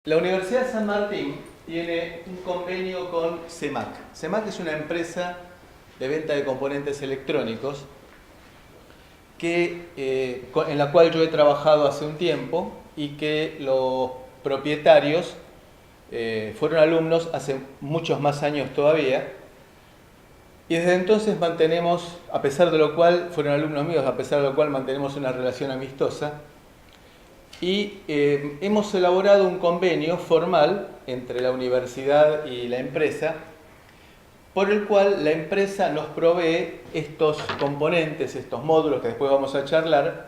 La Universidad de San Martín tiene un convenio con CEMAC. CEMAC es una empresa de venta de componentes electrónicos en la cual yo he trabajado hace un tiempo y que los propietarios fueron alumnos hace muchos más años todavía. Y desde entonces mantenemos, a pesar de lo cual, fueron alumnos míos, a pesar de lo cual mantenemos una relación amistosa. Y hemos elaborado un convenio formal entre la universidad y la empresa, por el cual la empresa nos provee estos componentes, estos módulos que después vamos a charlar,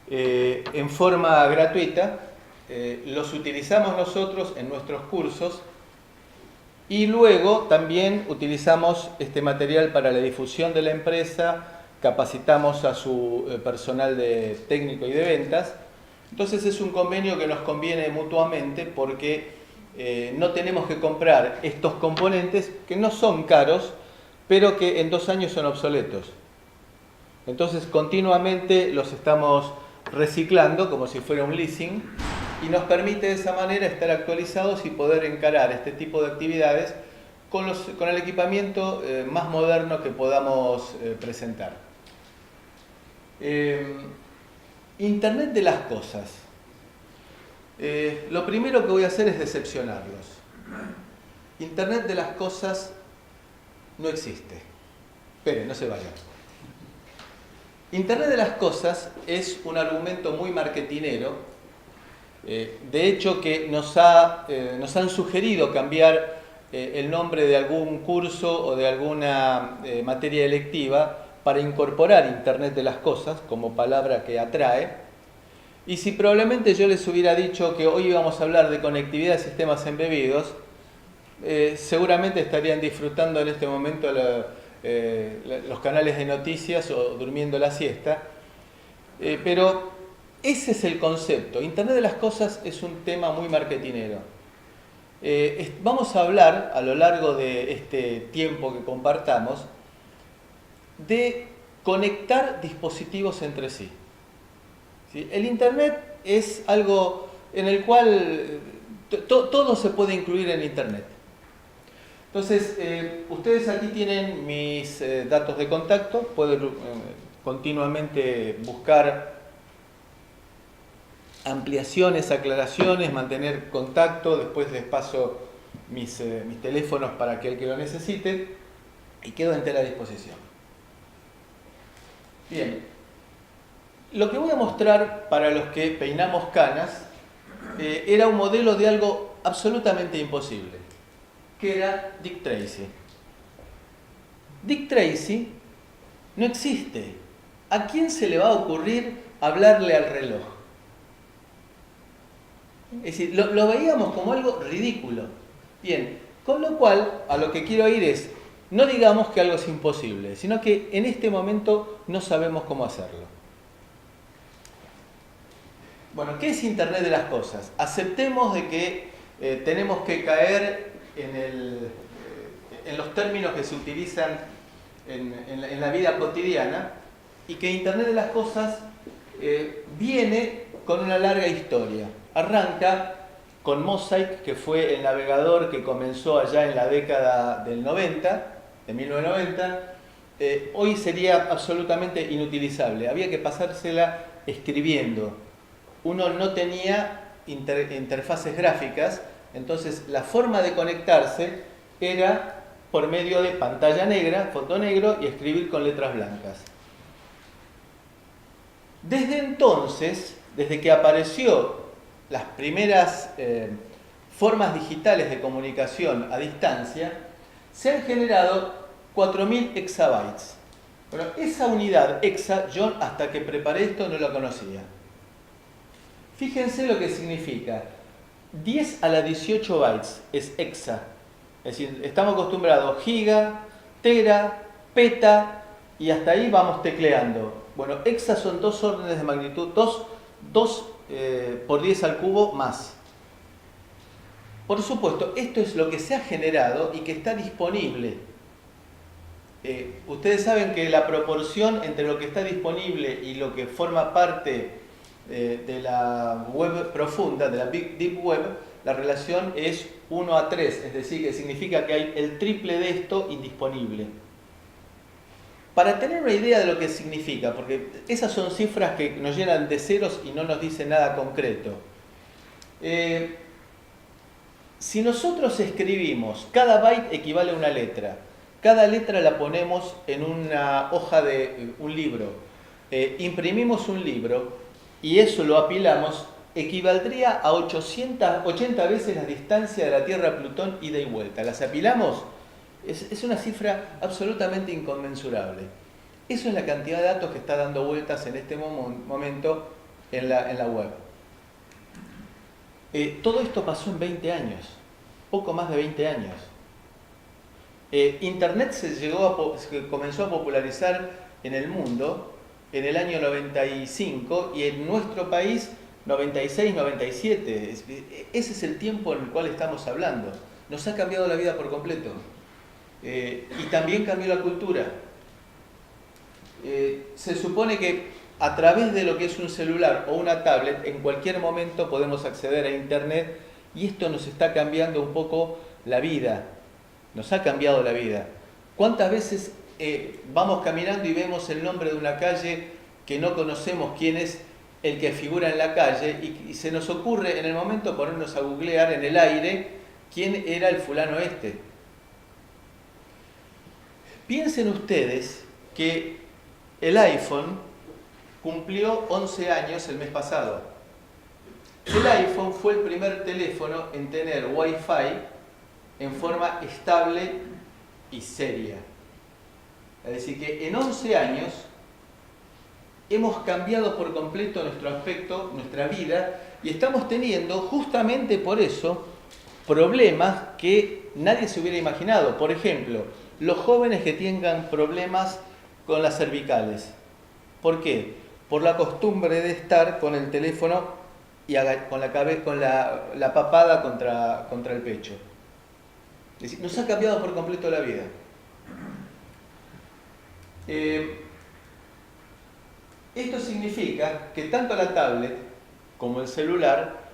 en forma gratuita. Los utilizamos nosotros en nuestros cursos y luego también utilizamos este material para la difusión de la empresa, capacitamos a su personal técnico y de ventas. Entonces es un convenio que nos conviene mutuamente porque no tenemos que comprar estos componentes que no son caros, pero que en 2 años son obsoletos. Entonces continuamente los estamos reciclando como si fuera un leasing y nos permite de esa manera estar actualizados y poder encarar este tipo de actividades con el equipamiento más moderno que podamos presentar. Internet de las cosas. Lo primero que voy a hacer es decepcionarlos. Internet de las cosas no existe. Esperen, no se vayan. Internet de las cosas es un argumento muy marketinero. De hecho, que nos han sugerido cambiar el nombre de algún curso o de alguna materia electiva para incorporar Internet de las cosas como palabra que atrae. Y si probablemente yo les hubiera dicho que hoy íbamos a hablar de conectividad de sistemas embebidos, seguramente estarían disfrutando en este momento los canales de noticias o durmiendo la siesta. Pero ese es el concepto. Internet de las cosas es un tema muy marketinero. Vamos a hablar a lo largo de este tiempo que compartamos de conectar dispositivos entre sí. ¿Sí? El Internet es algo en el cual todo se puede incluir en Internet. Entonces, ustedes aquí tienen mis datos de contacto, pueden continuamente buscar ampliaciones, aclaraciones, mantener contacto, después les paso mis teléfonos para aquel que lo necesite y quedo a entera disposición. Bien, lo que voy a mostrar para los que peinamos canas era un modelo de algo absolutamente imposible, que era Dick Tracy. Dick Tracy no existe. ¿A quién se le va a ocurrir hablarle al reloj? Es decir, lo veíamos como algo ridículo. Bien, con lo cual, a lo que quiero ir es, no digamos que algo es imposible, sino que en este momento no sabemos cómo hacerlo. Bueno, ¿qué es Internet de las cosas? Aceptemos de que tenemos que caer en los términos que se utilizan en la vida cotidiana y que Internet de las cosas viene con una larga historia. Arranca con Mosaic, que fue el navegador que comenzó allá en la década del 90, de 1990, hoy sería absolutamente inutilizable. Había que pasársela escribiendo. Uno no tenía interfaces gráficas, entonces la forma de conectarse era por medio de pantalla negra, fondo negro y escribir con letras blancas. Desde entonces, desde que apareció las primeras formas digitales de comunicación a distancia, se han generado 4000 exabytes. Bueno, esa unidad exa, yo hasta que preparé esto no la conocía. Fíjense lo que significa. 10 a la 18 bytes es exa. Es decir, estamos acostumbrados giga, tera, peta y hasta ahí vamos tecleando. Bueno, exa son 2 órdenes de magnitud, 2 por 10 al cubo más. Por supuesto, esto es lo que se ha generado y que está disponible. Ustedes saben que la proporción entre lo que está disponible y lo que forma parte de la web profunda, de la Deep Web, la relación es 1 a 3, es decir, que significa que hay el triple de esto indisponible. Para tener una idea de lo que significa, porque esas son cifras que nos llenan de ceros y no nos dicen nada concreto. Si nosotros escribimos, cada byte equivale a una letra, cada letra la ponemos en una hoja de un libro, imprimimos un libro y eso lo apilamos, equivaldría a 80 veces la distancia de la Tierra a Plutón ida y vuelta. ¿Las apilamos? Es una cifra absolutamente inconmensurable. Eso es la cantidad de datos que está dando vueltas en este momento en la web. Todo esto pasó en 20 años, poco más de 20 años. Internet se comenzó a popularizar en el mundo en el año 95 y en nuestro país 96, 97. Ese es el tiempo en el cual estamos hablando. Nos ha cambiado la vida por completo. Y también cambió la cultura. Se supone que a través de lo que es un celular o una tablet, en cualquier momento podemos acceder a Internet y esto nos está cambiando un poco la vida. Nos ha cambiado la vida. ¿Cuántas veces vamos caminando y vemos el nombre de una calle que no conocemos quién es el que figura en la calle y se nos ocurre en el momento ponernos a googlear en el aire quién era el fulano este? Piensen ustedes que el iPhone cumplió 11 años el mes pasado. El iPhone fue el primer teléfono en tener Wi-Fi en forma estable y seria. Es decir, que en 11 años hemos cambiado por completo nuestro aspecto, nuestra vida, y estamos teniendo justamente por eso problemas que nadie se hubiera imaginado. Por ejemplo, los jóvenes que tengan problemas con las cervicales. ¿Por qué? Por la costumbre de estar con el teléfono y con la papada contra el pecho. Es decir, nos ha cambiado por completo la vida. Esto significa que tanto la tablet como el celular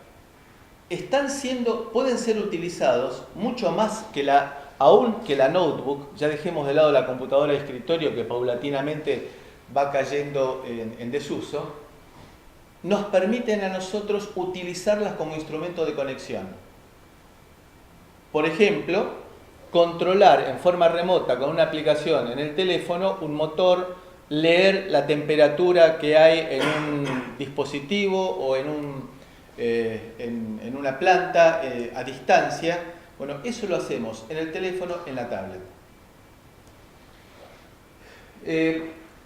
pueden ser utilizados mucho más aún que la notebook. Ya dejemos de lado la computadora de escritorio que paulatinamente va cayendo en desuso. Nos permiten a nosotros utilizarlas como instrumento de conexión. Por ejemplo, controlar en forma remota con una aplicación en el teléfono un motor, leer la temperatura que hay en un dispositivo o en una planta a distancia. Bueno, eso lo hacemos en el teléfono, en la tablet.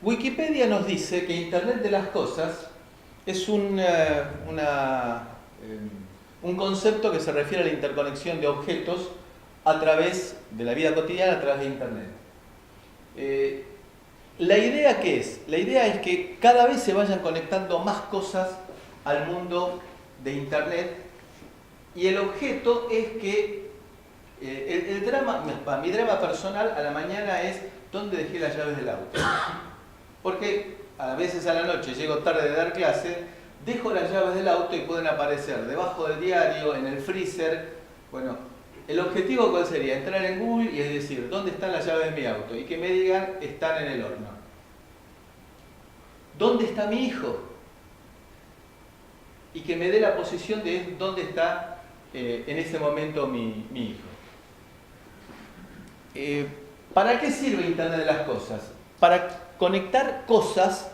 Wikipedia nos dice que Internet de las cosas es un concepto que se refiere a la interconexión de objetos a través de la vida cotidiana, a través de Internet. ¿La idea qué es? La idea es que cada vez se vayan conectando más cosas al mundo de Internet y el objeto es que mi drama personal a la mañana es ¿dónde dejé las llaves del auto? Porque a veces a la noche llego tarde de dar clase, dejo las llaves del auto y pueden aparecer debajo del diario, en el freezer. Bueno, el objetivo ¿cuál sería? Entrar en Google y es decir, ¿dónde están las llaves de mi auto? Y que me digan, están en el horno. ¿Dónde está mi hijo? Y que me dé la posición de dónde está en ese momento mi hijo. ¿Para qué sirve Internet de las cosas? Para conectar cosas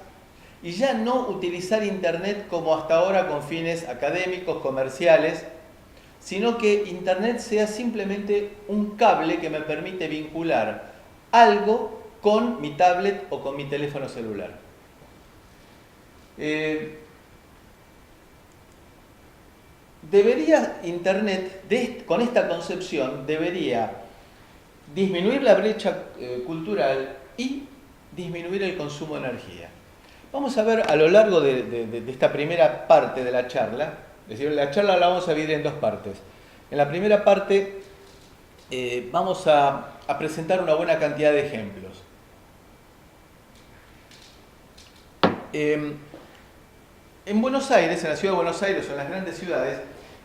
y ya no utilizar Internet como hasta ahora con fines académicos, comerciales, sino que Internet sea simplemente un cable que me permite vincular algo con mi tablet o con mi teléfono celular. Debería Internet, con esta concepción, debería disminuir la brecha cultural y disminuir el consumo de energía. Vamos a ver a lo largo de esta primera parte de la charla, es decir, la charla la vamos a dividir en dos partes. En la primera parte vamos a presentar una buena cantidad de ejemplos. En Buenos Aires, en la ciudad de Buenos Aires o en las grandes ciudades,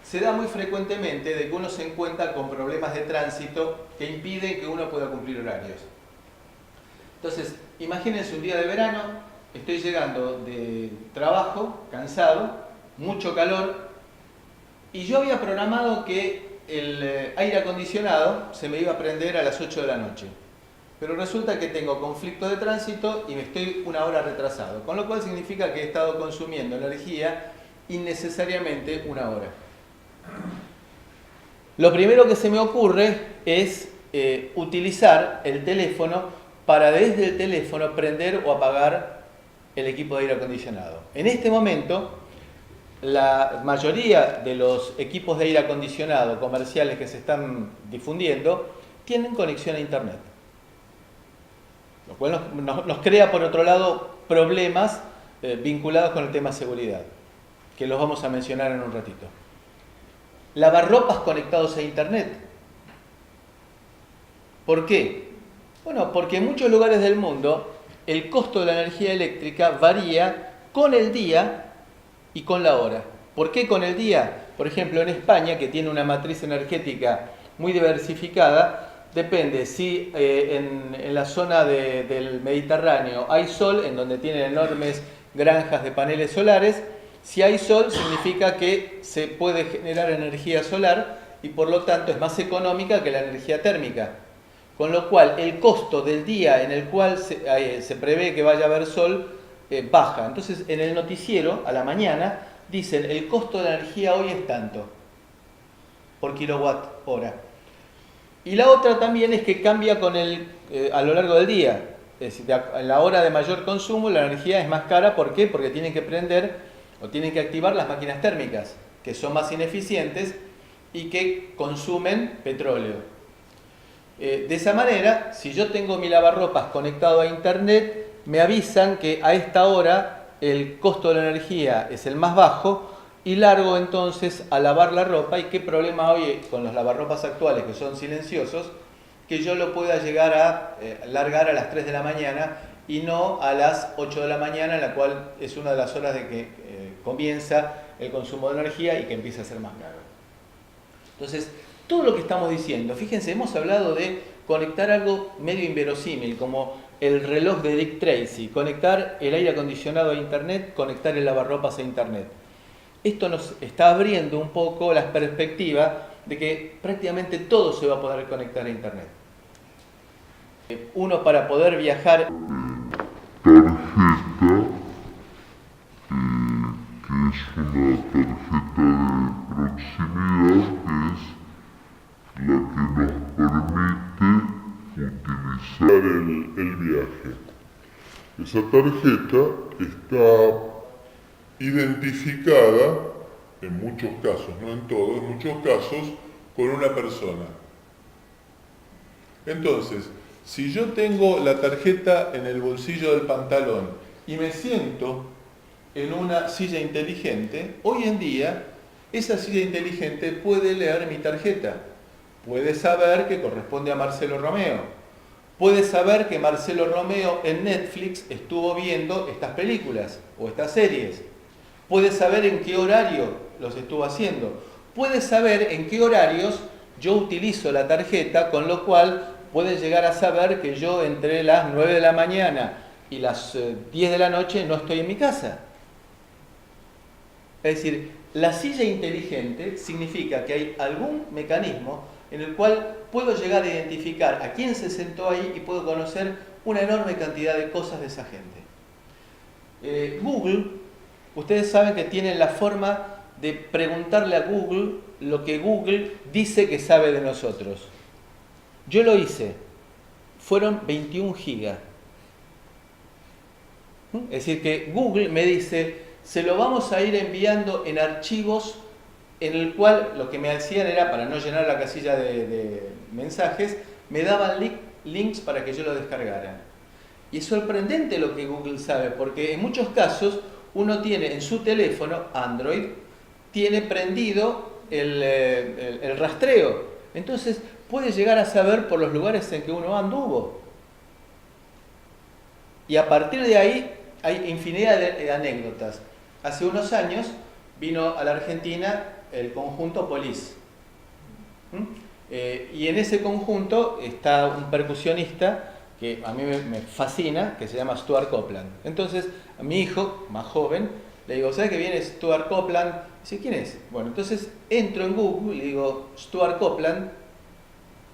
se da muy frecuentemente de que uno se encuentra con problemas de tránsito que impiden que uno pueda cumplir horarios. Entonces, imagínense un día de verano, estoy llegando de trabajo, cansado, mucho calor, y yo había programado que el aire acondicionado se me iba a prender a las 8 de la noche. Pero resulta que tengo conflicto de tránsito y me estoy una hora retrasado, con lo cual significa que he estado consumiendo energía innecesariamente una hora. Lo primero que se me ocurre es utilizar el teléfono para desde el teléfono prender o apagar el equipo de aire acondicionado. En este momento, la mayoría de los equipos de aire acondicionado comerciales que se están difundiendo tienen conexión a Internet. Lo cual nos crea, por otro lado, problemas vinculados con el tema seguridad, que los vamos a mencionar en un ratito. Lavarropas conectados a Internet. ¿Por qué? Bueno, porque en muchos lugares del mundo el costo de la energía eléctrica varía con el día y con la hora. ¿Por qué con el día? Por ejemplo, en España, que tiene una matriz energética muy diversificada, depende si en la zona del Mediterráneo hay sol, en donde tienen enormes granjas de paneles solares. Si hay sol, significa que se puede generar energía solar y por lo tanto es más económica que la energía térmica. Con lo cual, el costo del día en el cual se prevé que vaya a haber sol baja. Entonces, en el noticiero, a la mañana, dicen el costo de la energía hoy es tanto por kilowatt hora. Y la otra también es que cambia a lo largo del día. Es decir, en la hora de mayor consumo la energía es más cara. ¿Por qué? Porque tienen que prender o tienen que activar las máquinas térmicas, que son más ineficientes y que consumen petróleo. De esa manera, si yo tengo mi lavarropas conectado a Internet, me avisan que a esta hora el costo de la energía es el más bajo y largo entonces a lavar la ropa. ¿Y qué problema hay con los lavarropas actuales que son silenciosos? Que yo lo pueda llegar a largar a las 3 de la mañana y no a las 8 de la mañana, en la cual es una de las horas de que comienza el consumo de energía y que empieza a ser más caro. Entonces, todo lo que estamos diciendo, fíjense, hemos hablado de conectar algo medio inverosímil, como el reloj de Dick Tracy, conectar el aire acondicionado a Internet, conectar el lavarropas a Internet. Esto nos está abriendo un poco la perspectiva de que prácticamente todo se va a poder conectar a Internet. Uno, para poder viajar, tarjeta, que es una tarjeta de proximidad, que es la que nos permite utilizar el viaje. Esa tarjeta está identificada, en muchos casos, no en todos, en muchos casos, con una persona. Entonces, si yo tengo la tarjeta en el bolsillo del pantalón y me siento en una silla inteligente, hoy en día esa silla inteligente puede leer mi tarjeta, puede saber que corresponde a Marcelo Romeo, puede saber que Marcelo Romeo en Netflix estuvo viendo estas películas o estas series, puede saber en qué horario los estuvo haciendo, puede saber en qué horarios yo utilizo la tarjeta, con lo cual puede llegar a saber que yo entre las 9 de la mañana y las 10 de la noche no estoy en mi casa. Es decir, la silla inteligente significa que hay algún mecanismo en el cual puedo llegar a identificar a quién se sentó ahí y puedo conocer una enorme cantidad de cosas de esa gente. Google, ustedes saben que tienen la forma de preguntarle a Google lo que Google dice que sabe de nosotros. Yo lo hice, fueron 21 gigas. Es decir, que Google me dice, se lo vamos a ir enviando en archivos, en el cual lo que me hacían era, para no llenar la casilla de mensajes, me daban links para que yo lo descargara. Y es sorprendente lo que Google sabe, porque en muchos casos uno tiene en su teléfono, Android, tiene prendido el rastreo. Entonces puede llegar a saber por los lugares en que uno anduvo. Y a partir de ahí hay infinidad de anécdotas. Hace unos años vino a la Argentina el conjunto Police. Y en ese conjunto está un percusionista que a mí me fascina, que se llama Stuart Copeland. Entonces, a mi hijo, más joven, le digo, ¿sabes que viene Stuart Copeland? Dice, ¿quién es? Bueno, entonces entro en Google y digo, Stuart Copeland,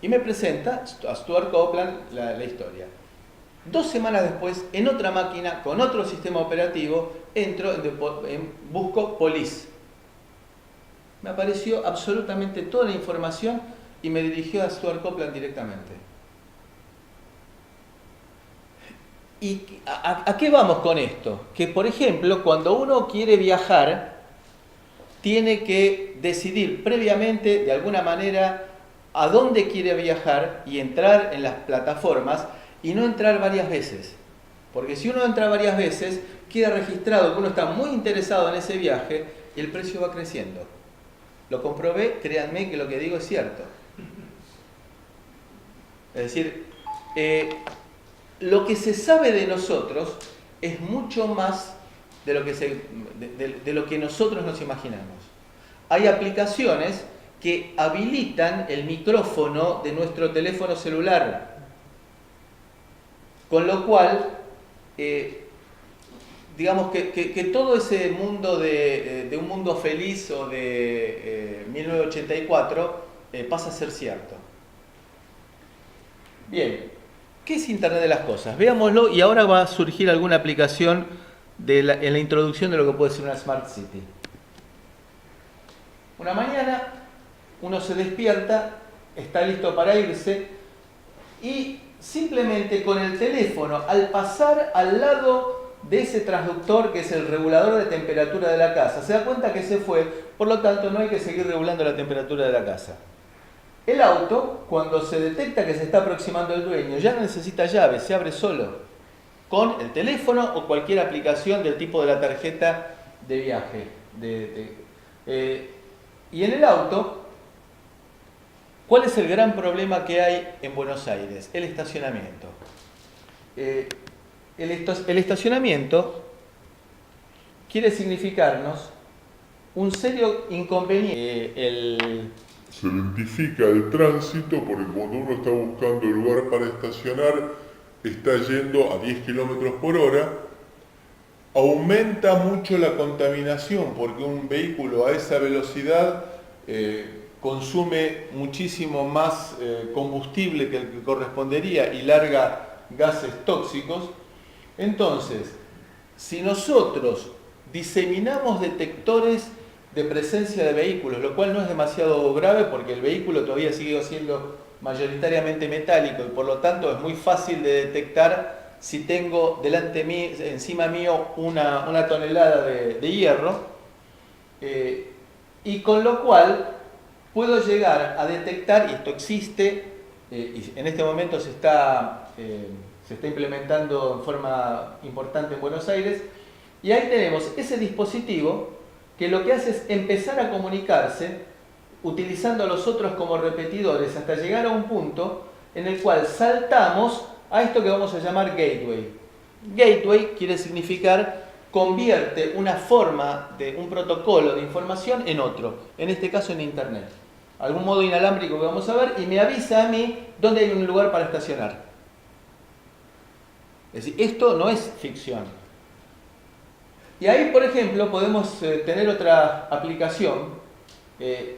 y me presenta a Stuart Copeland la historia. 2 semanas después, en otra máquina, con otro sistema operativo, busco Police. Me apareció absolutamente toda la información y me dirigió a Stuart Copeland directamente. ¿Y a qué vamos con esto? Que, por ejemplo, cuando uno quiere viajar, tiene que decidir previamente, de alguna manera, a dónde quiere viajar y entrar en las plataformas y no entrar varias veces. Porque si uno entra varias veces, queda registrado que uno está muy interesado en ese viaje y el precio va creciendo. Lo comprobé, créanme que lo que digo es cierto. Es decir, lo que se sabe de nosotros es mucho más de lo que nosotros nos imaginamos. Hay aplicaciones que habilitan el micrófono de nuestro teléfono celular, con lo cual, digamos que todo ese mundo de un mundo feliz o de 1984 pasa a ser cierto. Bien, ¿qué es Internet de las Cosas? Veámoslo, y ahora va a surgir alguna aplicación en la introducción de lo que puede ser una Smart City. Una mañana uno se despierta, está listo para irse y simplemente con el teléfono, al pasar al lado de ese transductor que es el regulador de temperatura de la casa, se da cuenta que se fue, por lo tanto no hay que seguir regulando la temperatura de la casa. El auto, cuando se detecta que se está aproximando el dueño, ya no necesita llave, se abre solo, con el teléfono o cualquier aplicación del tipo de la tarjeta de viaje. Y en el auto, ¿cuál es el gran problema que hay en Buenos Aires? El estacionamiento. El estacionamiento quiere significarnos un serio inconveniente. Se identifica el tránsito porque cuando uno está buscando el lugar para estacionar, está yendo a 10 kilómetros por hora, aumenta mucho la contaminación porque un vehículo a esa velocidad consume muchísimo más combustible que el que correspondería y larga gases tóxicos. Entonces, si nosotros diseminamos detectores de presencia de vehículos, lo cual no es demasiado grave porque el vehículo todavía sigue siendo mayoritariamente metálico y por lo tanto es muy fácil de detectar si tengo encima mío una tonelada de hierro, y con lo cual puedo llegar a detectar, y esto existe, y en este momento se está implementando en forma importante en Buenos Aires, y ahí tenemos ese dispositivo que lo que hace es empezar a comunicarse utilizando a los otros como repetidores hasta llegar a un punto en el cual saltamos a esto que vamos a llamar gateway. Gateway quiere significar convierte una forma de un protocolo de información en otro, en este caso en Internet. Algún modo inalámbrico que vamos a ver y me avisa a mí dónde hay un lugar para estacionar. Es decir, esto no es ficción. Y ahí, por ejemplo, podemos tener otra aplicación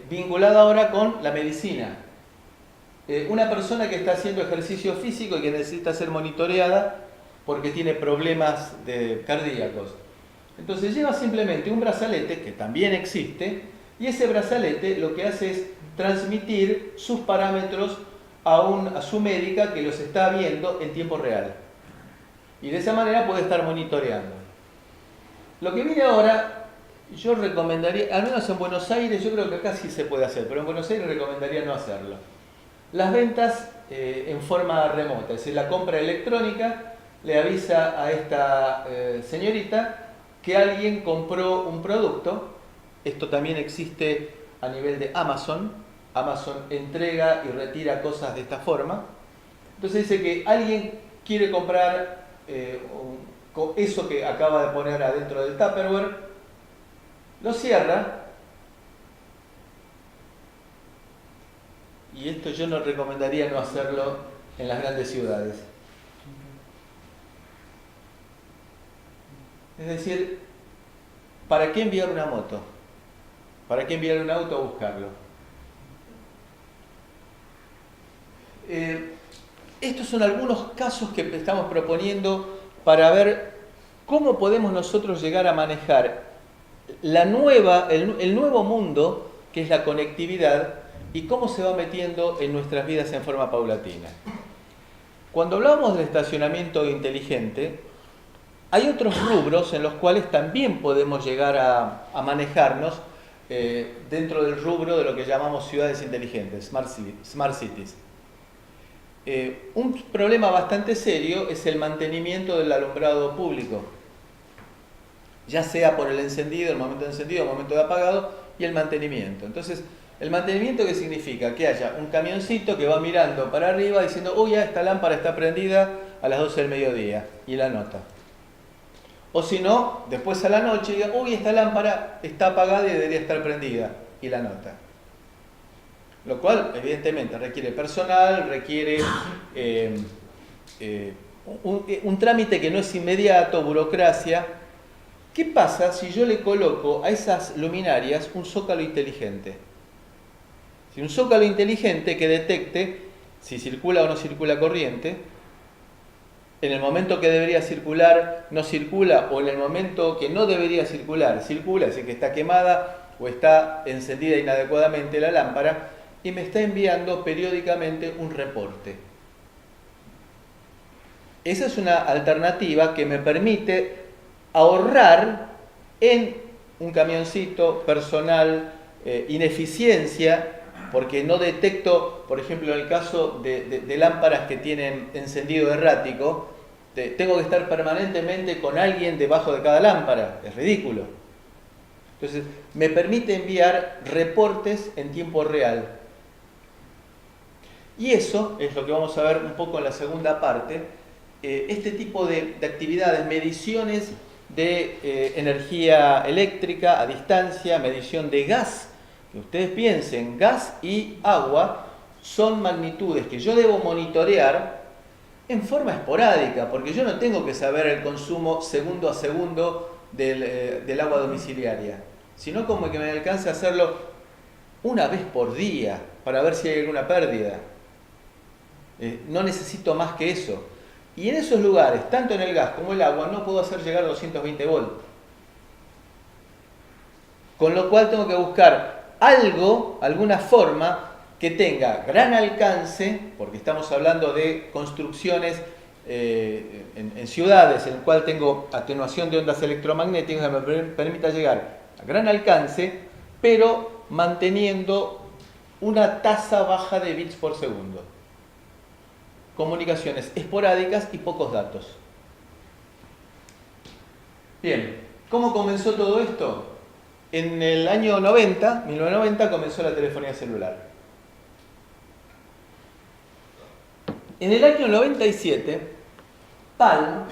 vinculada ahora con la medicina. Una persona que está haciendo ejercicio físico y que necesita ser monitoreada porque tiene problemas cardíacos. Entonces lleva simplemente un brazalete, que también existe, y ese brazalete lo que hace es transmitir sus parámetros a su médica que los está viendo en tiempo real. Y de esa manera puede estar monitoreando. Lo que viene ahora, yo recomendaría, al menos en Buenos Aires, yo creo que acá sí se puede hacer, pero en Buenos Aires recomendaría no hacerlo. Las ventas en forma remota, es decir, la compra electrónica le avisa a esta señorita que alguien compró un producto. Esto también existe a nivel de Amazon. Amazon entrega y retira cosas de esta forma. Entonces dice que alguien quiere comprar eso que acaba de poner adentro del Tupperware, lo cierra y esto yo no recomendaría no hacerlo en las grandes ciudades. Es decir, ¿para qué enviar una moto? ¿Para qué enviar un auto a buscarlo? Estos son algunos casos que estamos proponiendo para ver cómo podemos nosotros llegar a manejar el nuevo mundo que es la conectividad y cómo se va metiendo en nuestras vidas en forma paulatina. Cuando hablamos del estacionamiento inteligente, hay otros rubros en los cuales también podemos llegar a manejarnos dentro del rubro de lo que llamamos ciudades inteligentes, smart cities. Un problema bastante serio es el mantenimiento del alumbrado público, ya sea por el encendido, el momento de encendido, el momento de apagado y el mantenimiento. Entonces, ¿el mantenimiento qué significa? Que haya un camioncito que va mirando para arriba diciendo, uy, ya esta lámpara está prendida a las 12 del mediodía, y la nota. O si no, después a la noche diga, uy, esta lámpara está apagada y debería estar prendida, y la nota. Lo cual, evidentemente, requiere personal, requiere un trámite que no es inmediato, burocracia. ¿Qué pasa si yo le coloco a esas luminarias un zócalo inteligente? Si un zócalo inteligente que detecte si circula o no circula corriente, en el momento que debería circular no circula, o en el momento que no debería circular circula, así que está quemada o está encendida inadecuadamente la lámpara, y me está enviando periódicamente un reporte. Esa es una alternativa que me permite ahorrar en un camioncito, personal, ineficiencia, porque no detecto, por ejemplo, en el caso de lámparas que tienen encendido errático, tengo que estar permanentemente con alguien debajo de cada lámpara, es ridículo. Entonces, me permite enviar reportes en tiempo real. Y eso es lo que vamos a ver un poco en la segunda parte. Este tipo de actividades, mediciones de energía eléctrica a distancia, medición de gas. Que ustedes piensen, gas y agua son magnitudes que yo debo monitorear en forma esporádica, porque yo no tengo que saber el consumo segundo a segundo del agua domiciliaria, sino como que me alcance a hacerlo una vez por día para ver si hay alguna pérdida. No necesito más que eso. Y en esos lugares, tanto en el gas como el agua, no puedo hacer llegar 220 volts. Con lo cual tengo que buscar algo, alguna forma que tenga gran alcance, porque estamos hablando de construcciones en ciudades, en el cual tengo atenuación de ondas electromagnéticas que me permita llegar a gran alcance, pero manteniendo una tasa baja de bits por segundo. Comunicaciones esporádicas y pocos datos. Bien, ¿cómo comenzó todo esto? En el año 1990, comenzó la telefonía celular. En el año 97, Palm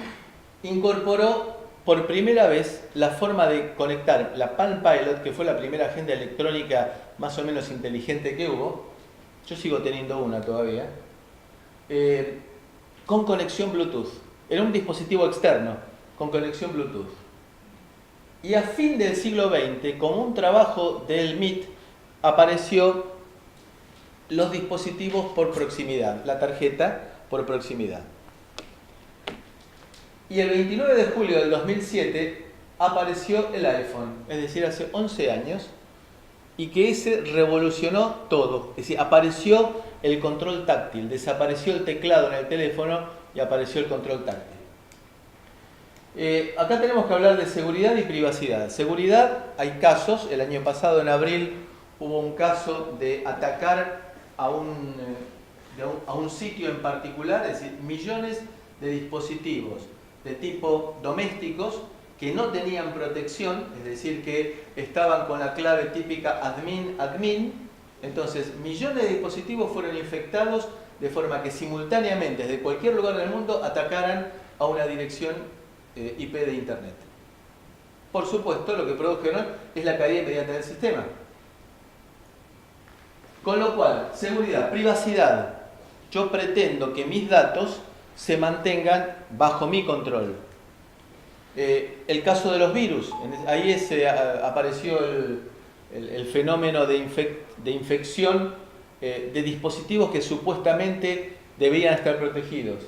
incorporó por primera vez la forma de conectar la Palm Pilot, que fue la primera agenda electrónica más o menos inteligente que hubo. Yo sigo teniendo una todavía. Con conexión Bluetooth. Era un dispositivo externo con conexión Bluetooth. Y a fin del siglo XX, como un trabajo del MIT, apareció los dispositivos por proximidad, la tarjeta por proximidad. Y el 29 de julio del 2007 apareció el iPhone, es decir, hace 11 años, y que ese revolucionó todo. Es decir, apareció el control táctil, desapareció el teclado en el teléfono y apareció el control táctil. Acá tenemos que hablar de seguridad y privacidad. Seguridad, hay casos. El año pasado, en abril, hubo un caso de atacar a un sitio en particular, es decir, millones de dispositivos de tipo domésticos que no tenían protección, es decir, que estaban con la clave típica admin. Entonces, millones de dispositivos fueron infectados de forma que simultáneamente, desde cualquier lugar del mundo, atacaran a una dirección IP de Internet. Por supuesto, lo que produjeron es la caída inmediata del sistema. Con lo cual, seguridad, privacidad. Yo pretendo que mis datos se mantengan bajo mi control. El caso de los virus, ahí apareció el fenómeno de infección de dispositivos que supuestamente debían estar protegidos.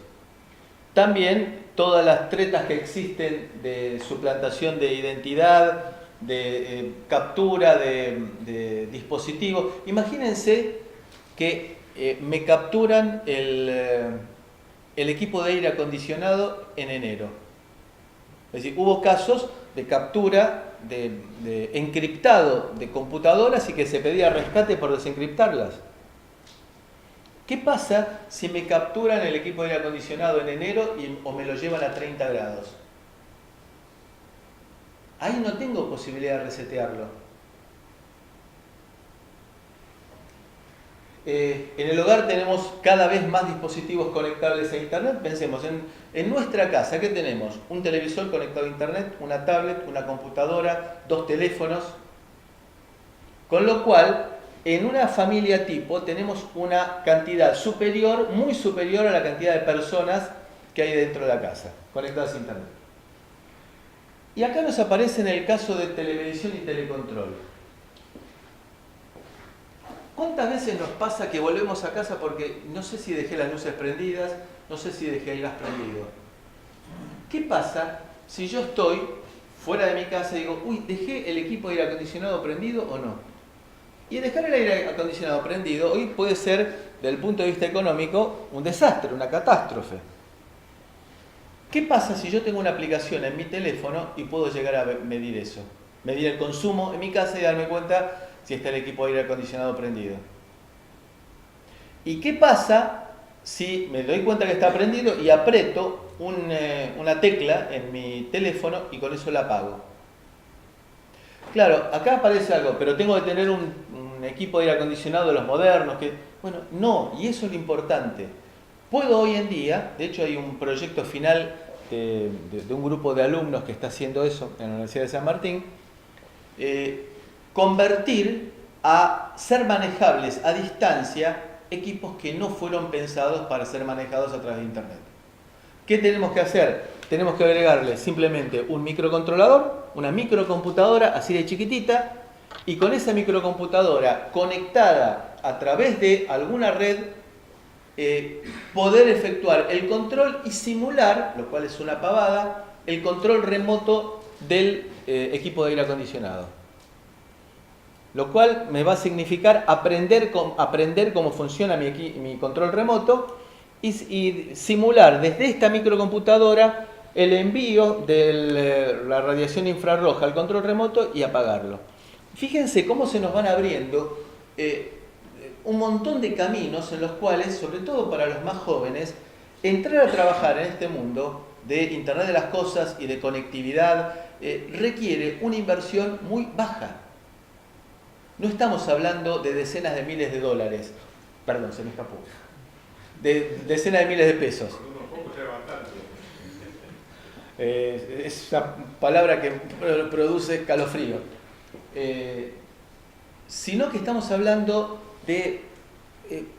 También todas las tretas que existen de suplantación de identidad, de captura de dispositivos. Imagínense que me capturan el equipo de aire acondicionado en enero. Es decir, hubo casos de captura de encriptado de computadoras y que se pedía rescate por desencriptarlas. ¿Qué pasa si me capturan el equipo de aire acondicionado en enero o me lo llevan a 30 grados? Ahí no tengo posibilidad de resetearlo. En el hogar tenemos cada vez más dispositivos conectables a Internet. Pensemos, en nuestra casa, ¿qué tenemos? Un televisor conectado a Internet, una tablet, una computadora, 2 teléfonos. Con lo cual, en una familia tipo tenemos una cantidad superior, muy superior a la cantidad de personas que hay dentro de la casa, conectadas a Internet. Y acá nos aparece en el caso de televisión y telecontrol. ¿Cuántas veces nos pasa que volvemos a casa porque no sé si dejé las luces prendidas, no sé si dejé el gas prendido? ¿Qué pasa si yo estoy fuera de mi casa y digo, uy, dejé el equipo de aire acondicionado prendido o no? Y dejar el aire acondicionado prendido hoy puede ser, desde el punto de vista económico, un desastre, una catástrofe. ¿Qué pasa si yo tengo una aplicación en mi teléfono y puedo llegar a medir eso? Medir el consumo en mi casa y darme cuenta si está el equipo de aire acondicionado prendido. ¿Y qué pasa si me doy cuenta que está prendido y aprieto una tecla en mi teléfono y con eso la apago? Claro, acá aparece algo, pero tengo que tener un equipo de aire acondicionado de los modernos. Bueno, no, y eso es lo importante. Puedo hoy en día, de hecho hay un proyecto final de un grupo de alumnos que está haciendo eso en la Universidad de San Martín, convertir a ser manejables a distancia equipos que no fueron pensados para ser manejados a través de Internet. ¿Qué tenemos que hacer? Tenemos que agregarle simplemente un microcontrolador, una microcomputadora así de chiquitita, y con esa microcomputadora conectada a través de alguna red, poder efectuar el control y simular, lo cual es una pavada, el control remoto del equipo de aire acondicionado. Lo cual me va a significar aprender cómo funciona mi control remoto y simular desde esta microcomputadora el envío de la radiación infrarroja al control remoto y apagarlo. Fíjense cómo se nos van abriendo un montón de caminos en los cuales, sobre todo para los más jóvenes, entrar a trabajar en este mundo de Internet de las Cosas y de conectividad requiere una inversión muy baja. No estamos hablando de decenas de miles de dólares, perdón, se me escapó, de decenas de miles de pesos. Es una palabra que produce escalofrío. Sino que estamos hablando de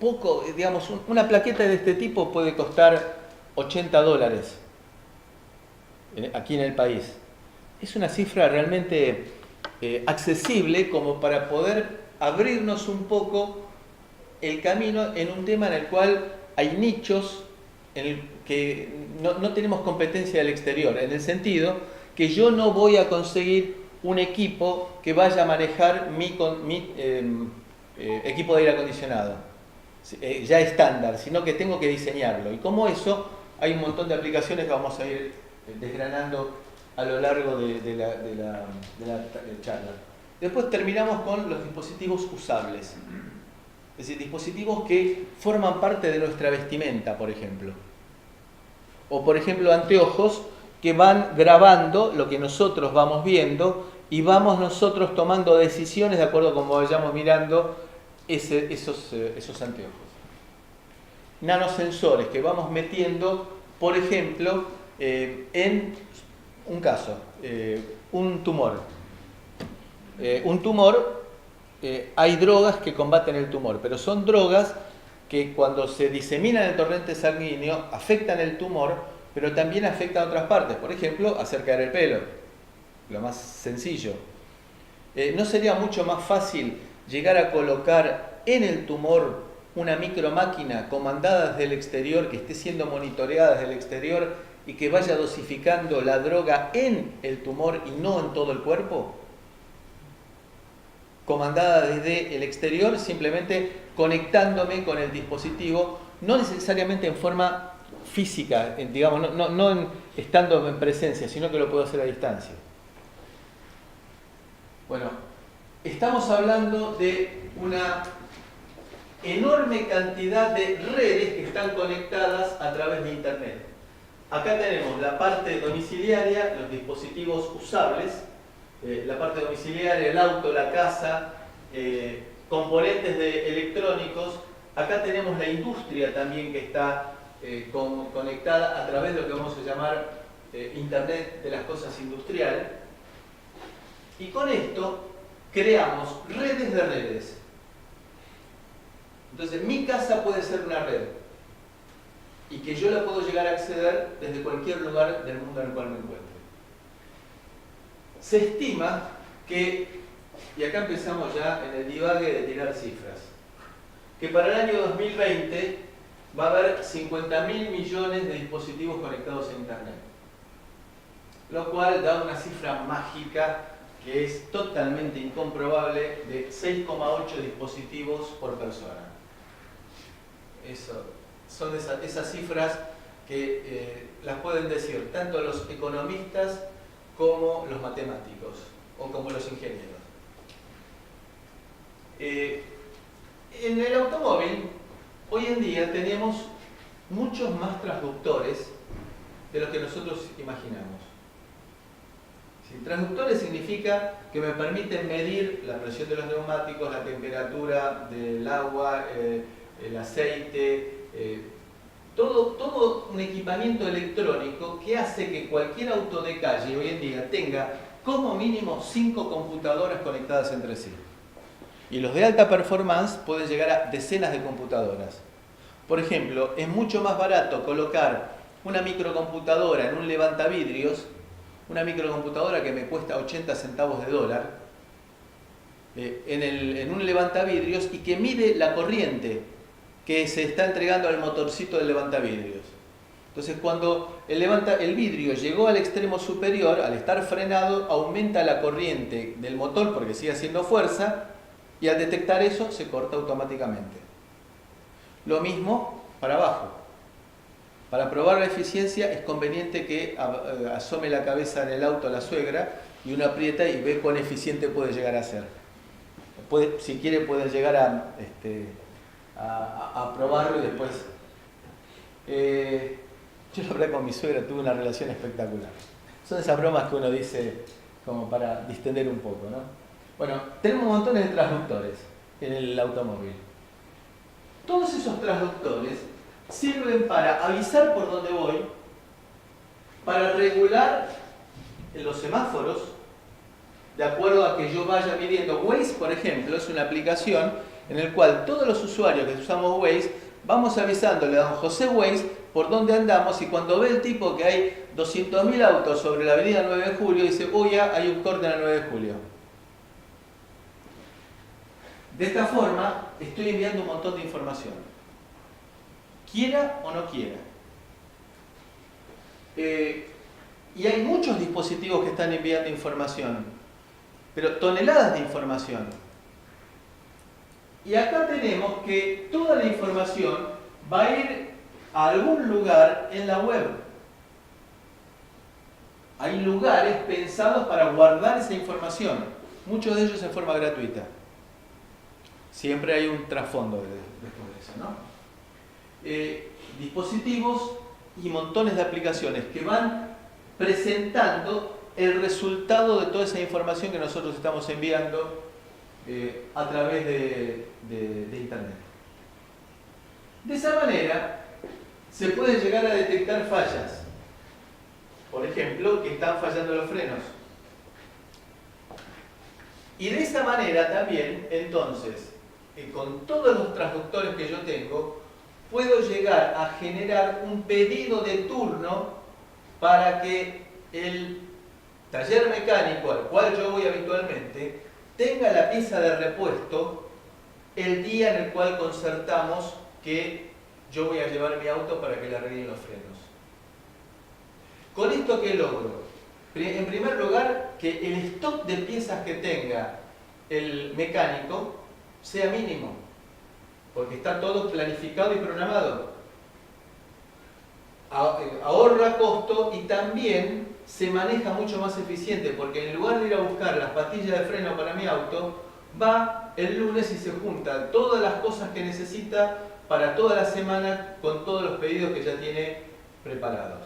poco, digamos, una plaqueta de este tipo puede costar $80 aquí en el país. Es una cifra realmente accesible como para poder abrirnos un poco el camino en un tema en el cual hay nichos en el que no tenemos competencia del exterior, en el sentido que yo no voy a conseguir un equipo que vaya a manejar mi equipo de aire acondicionado ya estándar, sino que tengo que diseñarlo. Y como eso, hay un montón de aplicaciones que vamos a ir desgranando a lo largo de la charla. Después terminamos con los dispositivos usables. Es decir, dispositivos que forman parte de nuestra vestimenta, por ejemplo. O, por ejemplo, anteojos que van grabando lo que nosotros vamos viendo y vamos nosotros tomando decisiones de acuerdo a cómo vayamos mirando esos anteojos. Nanosensores que vamos metiendo, por ejemplo, en un caso, un tumor. Un tumor hay drogas que combaten el tumor, pero son drogas que cuando se diseminan en el torrente sanguíneo afectan el tumor, pero también afectan a otras partes. Por ejemplo, hacer caer el pelo, lo más sencillo. ¿No sería mucho más fácil llegar a colocar en el tumor una micromáquina comandada desde el exterior, que esté siendo monitoreada desde el exterior y que vaya dosificando la droga en el tumor y no en todo el cuerpo? Comandada desde el exterior, simplemente conectándome con el dispositivo, no necesariamente en forma física, digamos, no estando en presencia, sino que lo puedo hacer a distancia. Bueno, estamos hablando de una enorme cantidad de redes que están conectadas a través de Internet. Acá tenemos la parte domiciliaria, los dispositivos usables, la parte domiciliaria, el auto, la casa, componentes electrónicos. Acá tenemos la industria también que está conectada a través de lo que vamos a llamar Internet de las cosas industrial. Y con esto creamos redes de redes. Entonces mi casa puede ser una red y que yo la puedo llegar a acceder desde cualquier lugar del mundo en el cual me encuentre. Se estima que, y acá empezamos ya en el divague de tirar cifras, que para el año 2020 va a haber 50.000 millones de dispositivos conectados a Internet, lo cual da una cifra mágica que es totalmente incomprobable de 6,8 dispositivos por persona. Eso, son esas cifras que las pueden decir tanto los economistas como los matemáticos o como los ingenieros. En el automóvil, hoy en día tenemos muchos más transductores de los que nosotros imaginamos. ¿Sí? Transductores significa que me permiten medir la presión de los neumáticos, la temperatura del agua, el aceite, todo un equipamiento electrónico que hace que cualquier auto de calle hoy en día tenga como mínimo 5 computadoras conectadas entre sí. Y los de alta performance pueden llegar a decenas de computadoras. Por ejemplo, es mucho más barato colocar una microcomputadora en un levantavidrios, una microcomputadora que me cuesta 80 centavos de dólar, en un levantavidrios y que mide la corriente que se está entregando al motorcito del levantavidrios. Entonces, cuando el vidrio llegó al extremo superior, al estar frenado, aumenta la corriente del motor porque sigue haciendo fuerza y al detectar eso se corta automáticamente. Lo mismo para abajo. Para probar la eficiencia es conveniente que asome la cabeza en el auto a la suegra y uno aprieta y ve cuán eficiente puede llegar a ser. Si quiere puede llegar a probarlo y después. Yo lo hablé con mi suegra, tuve una relación espectacular. Son esas bromas que uno dice como para distender un poco, ¿no? Bueno, tenemos montones de transductores en el automóvil. Todos esos transductores sirven para avisar por dónde voy, para regular los semáforos, de acuerdo a que yo vaya midiendo. Waze, por ejemplo, es una aplicación en la cual todos los usuarios que usamos Waze vamos avisándole a don José Waze por dónde andamos, y cuando ve el tipo que hay 200.000 autos sobre la avenida 9 de Julio, dice, uy, ya hay un corte en la 9 de Julio. De esta forma, estoy enviando un montón de información. Quiera o no quiera. Y hay muchos dispositivos que están enviando información, pero toneladas de información. Y acá tenemos que toda la información va a ir a algún lugar en la web. Hay lugares pensados para guardar esa información, muchos de ellos en forma gratuita. Siempre hay un trasfondo después de eso, ¿no? Dispositivos y montones de aplicaciones que van presentando el resultado de toda esa información que nosotros estamos enviando a través de Internet. De esa manera se puede llegar a detectar fallas. Por ejemplo, que están fallando los frenos. Y de esa manera también, entonces, con todos los transductores que yo tengo, puedo llegar a generar un pedido de turno para que el taller mecánico al cual yo voy habitualmente tenga la pieza de repuesto el día en el cual concertamos que yo voy a llevar mi auto para que le arreglen los frenos. ¿Con esto qué logro? En primer lugar, que el stock de piezas que tenga el mecánico sea mínimo, porque está todo planificado y programado. Ahorra costo y también se maneja mucho más eficiente, porque en lugar de ir a buscar las pastillas de freno para mi auto, va el lunes y se junta todas las cosas que necesita para toda la semana con todos los pedidos que ya tiene preparados.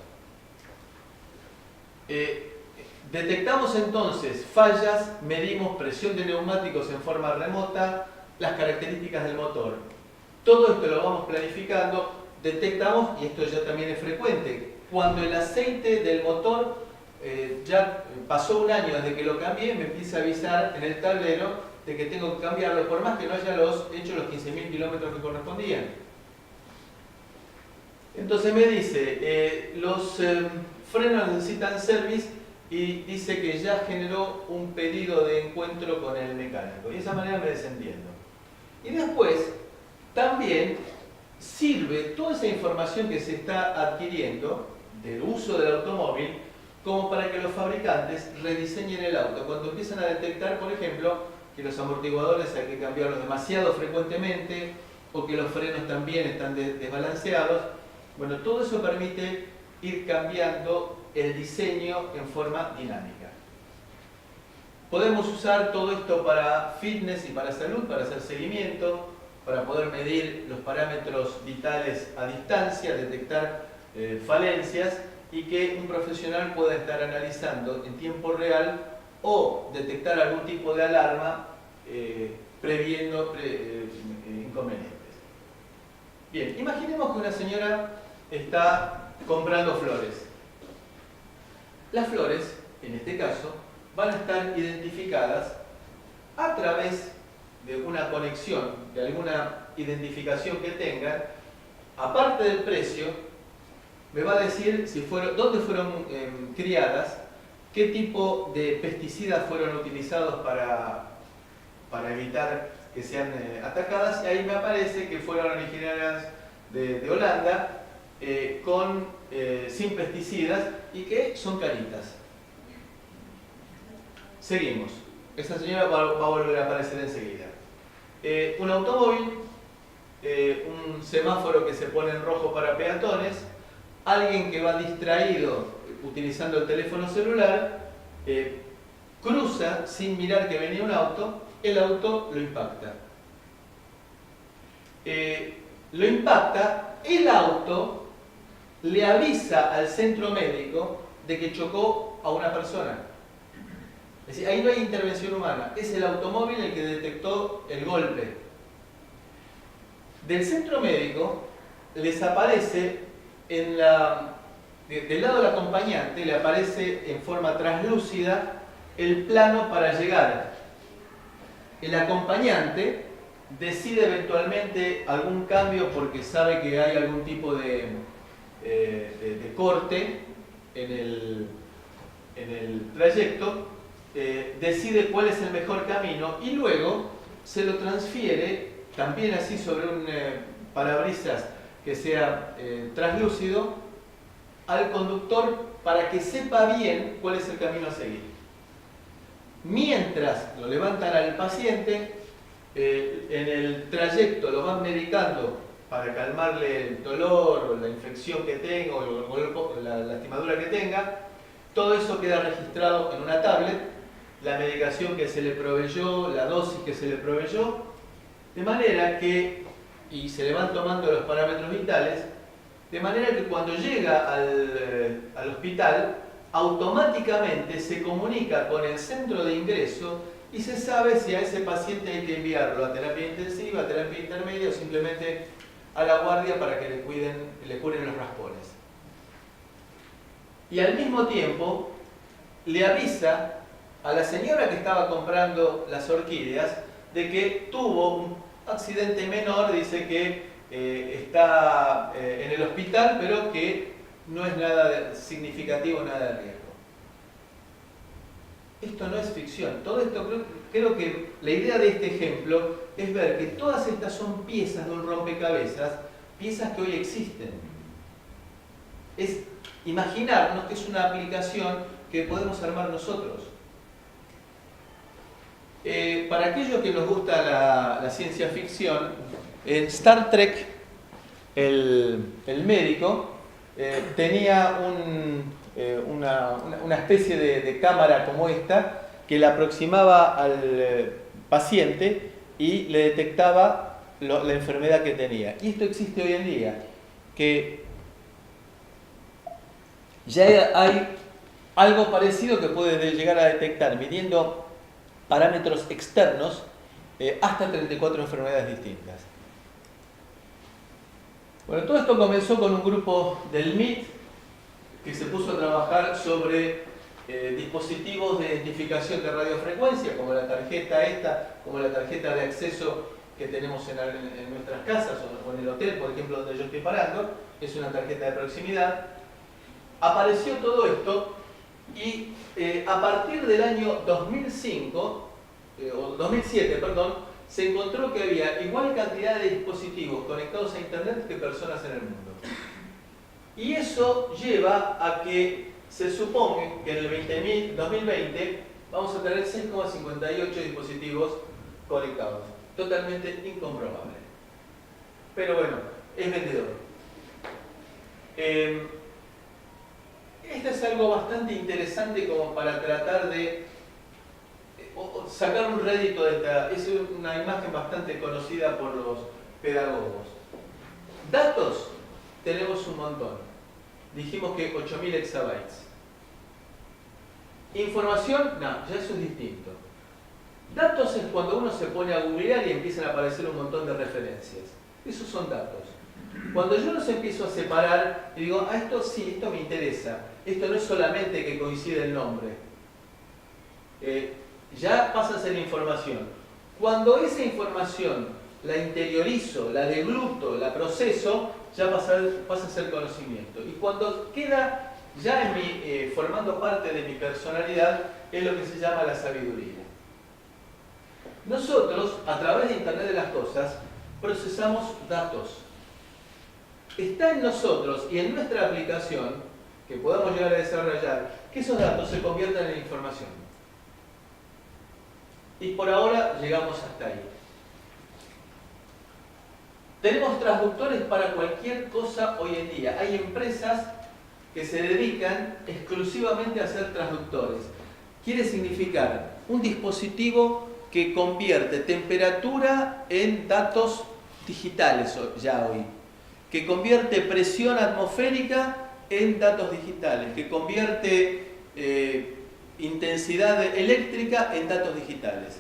Detectamos entonces fallas, medimos presión de neumáticos en forma remota, las características del motor. Todo esto lo vamos planificando, detectamos, y esto ya también es frecuente, cuando el aceite del motor ya pasó un año desde que lo cambié, me empieza a avisar en el tablero de que tengo que cambiarlo, por más que no haya hecho los 15.000 kilómetros que correspondían. Entonces me dice, los frenos necesitan service, y dice que ya generó un pedido de encuentro con el mecánico. Y de esa manera me desentiendo. Y después, también sirve toda esa información que se está adquiriendo del uso del automóvil como para que los fabricantes rediseñen el auto. Cuando empiezan a detectar, por ejemplo, que los amortiguadores hay que cambiarlos demasiado frecuentemente o que los frenos también están desbalanceados, bueno, todo eso permite ir cambiando el diseño en forma dinámica. Podemos usar todo esto para fitness y para salud, para hacer seguimiento, para poder medir los parámetros vitales a distancia, detectar falencias y que un profesional pueda estar analizando en tiempo real o detectar algún tipo de alarma previendo inconvenientes. Bien, imaginemos que una señora está comprando flores. Las flores, en este caso, van a estar identificadas a través de una conexión, de alguna identificación que tengan. Aparte del precio, me va a decir dónde fueron criadas, qué tipo de pesticidas fueron utilizados para evitar que sean atacadas, y ahí me aparece que fueron originarias de Holanda, sin pesticidas y que son caritas. Seguimos. Esta señora va a volver a aparecer enseguida. Un automóvil, un semáforo que se pone en rojo para peatones, alguien que va distraído utilizando el teléfono celular, cruza sin mirar que venía un auto, el auto lo impacta. El auto le avisa al centro médico de que chocó a una persona. Es decir, ahí no hay intervención humana, es el automóvil el que detectó el golpe. Del centro médico les aparece del lado del acompañante, le aparece en forma translúcida el plano para llegar. El acompañante decide eventualmente algún cambio porque sabe que hay algún tipo de corte en el trayecto, decide cuál es el mejor camino y luego se lo transfiere también así sobre un parabrisas que sea translúcido al conductor para que sepa bien cuál es el camino a seguir. Mientras lo levantan al paciente, en el trayecto lo van medicando para calmarle el dolor o la infección que tenga o la lastimadura que tenga. Todo eso queda registrado en una tablet, la medicación que se le proveyó, la dosis que se le proveyó, de manera que, y se le van tomando los parámetros vitales, de manera que cuando llega al hospital, automáticamente se comunica con el centro de ingreso y se sabe si a ese paciente hay que enviarlo a terapia intensiva, a terapia intermedia o simplemente a la guardia para que le curen los raspones. Y al mismo tiempo le avisa a la señora que estaba comprando las orquídeas de que tuvo un accidente menor, dice que está en el hospital, pero que no es nada significativo, nada de riesgo. Esto no es ficción. Todo esto, creo que la idea de este ejemplo es ver que todas estas son piezas de un rompecabezas, piezas que hoy existen. Es imaginarnos que es una aplicación que podemos armar nosotros. Para aquellos que nos gusta la ciencia ficción, en Star Trek, el médico tenía una especie de cámara como esta que le aproximaba al paciente y le detectaba la enfermedad que tenía. Y esto existe hoy en día, que ya hay algo parecido que puede llegar a detectar midiendo parámetros externos hasta 34 enfermedades distintas. Bueno, todo esto comenzó con un grupo del MIT que se puso a trabajar sobre dispositivos de identificación de radiofrecuencia, como la tarjeta esta, como la tarjeta de acceso que tenemos en nuestras casas o en el hotel, por ejemplo, donde yo estoy parando, es una tarjeta de proximidad. Apareció todo esto y a partir del año 2007, se encontró que había igual cantidad de dispositivos conectados a Internet que personas en el mundo. Y eso lleva a que se supone que en el 2020 vamos a tener 6,58 dispositivos conectados. Totalmente incomprobable. Pero bueno, es vendedor. Esto es algo bastante interesante como para tratar de sacar un rédito de esta. Es una imagen bastante conocida por los pedagogos. Datos tenemos un montón. Dijimos que 8.000 exabytes. Información, no, ya eso es distinto. Datos es cuando uno se pone a googlear y empiezan a aparecer un montón de referencias. Esos son datos. Cuando yo los empiezo a separar y digo, esto sí, esto me interesa. Esto no es solamente que coincide el nombre. Ya pasa a ser información. Cuando esa información la interiorizo, la degluto, la proceso, ya pasa a ser conocimiento. Y cuando queda ya formando parte de mi personalidad, es lo que se llama la sabiduría. Nosotros, a través de Internet de las Cosas, procesamos datos. Está en nosotros y en nuestra aplicación, que podamos llegar a desarrollar, que esos datos se conviertan en información. Y por ahora llegamos hasta ahí. Tenemos traductores para cualquier cosa hoy en día. Hay empresas que se dedican exclusivamente a ser traductores. Quiere significar un dispositivo que convierte temperatura en datos digitales ya hoy, que convierte presión atmosférica en datos digitales, que convierte intensidad eléctrica en datos digitales.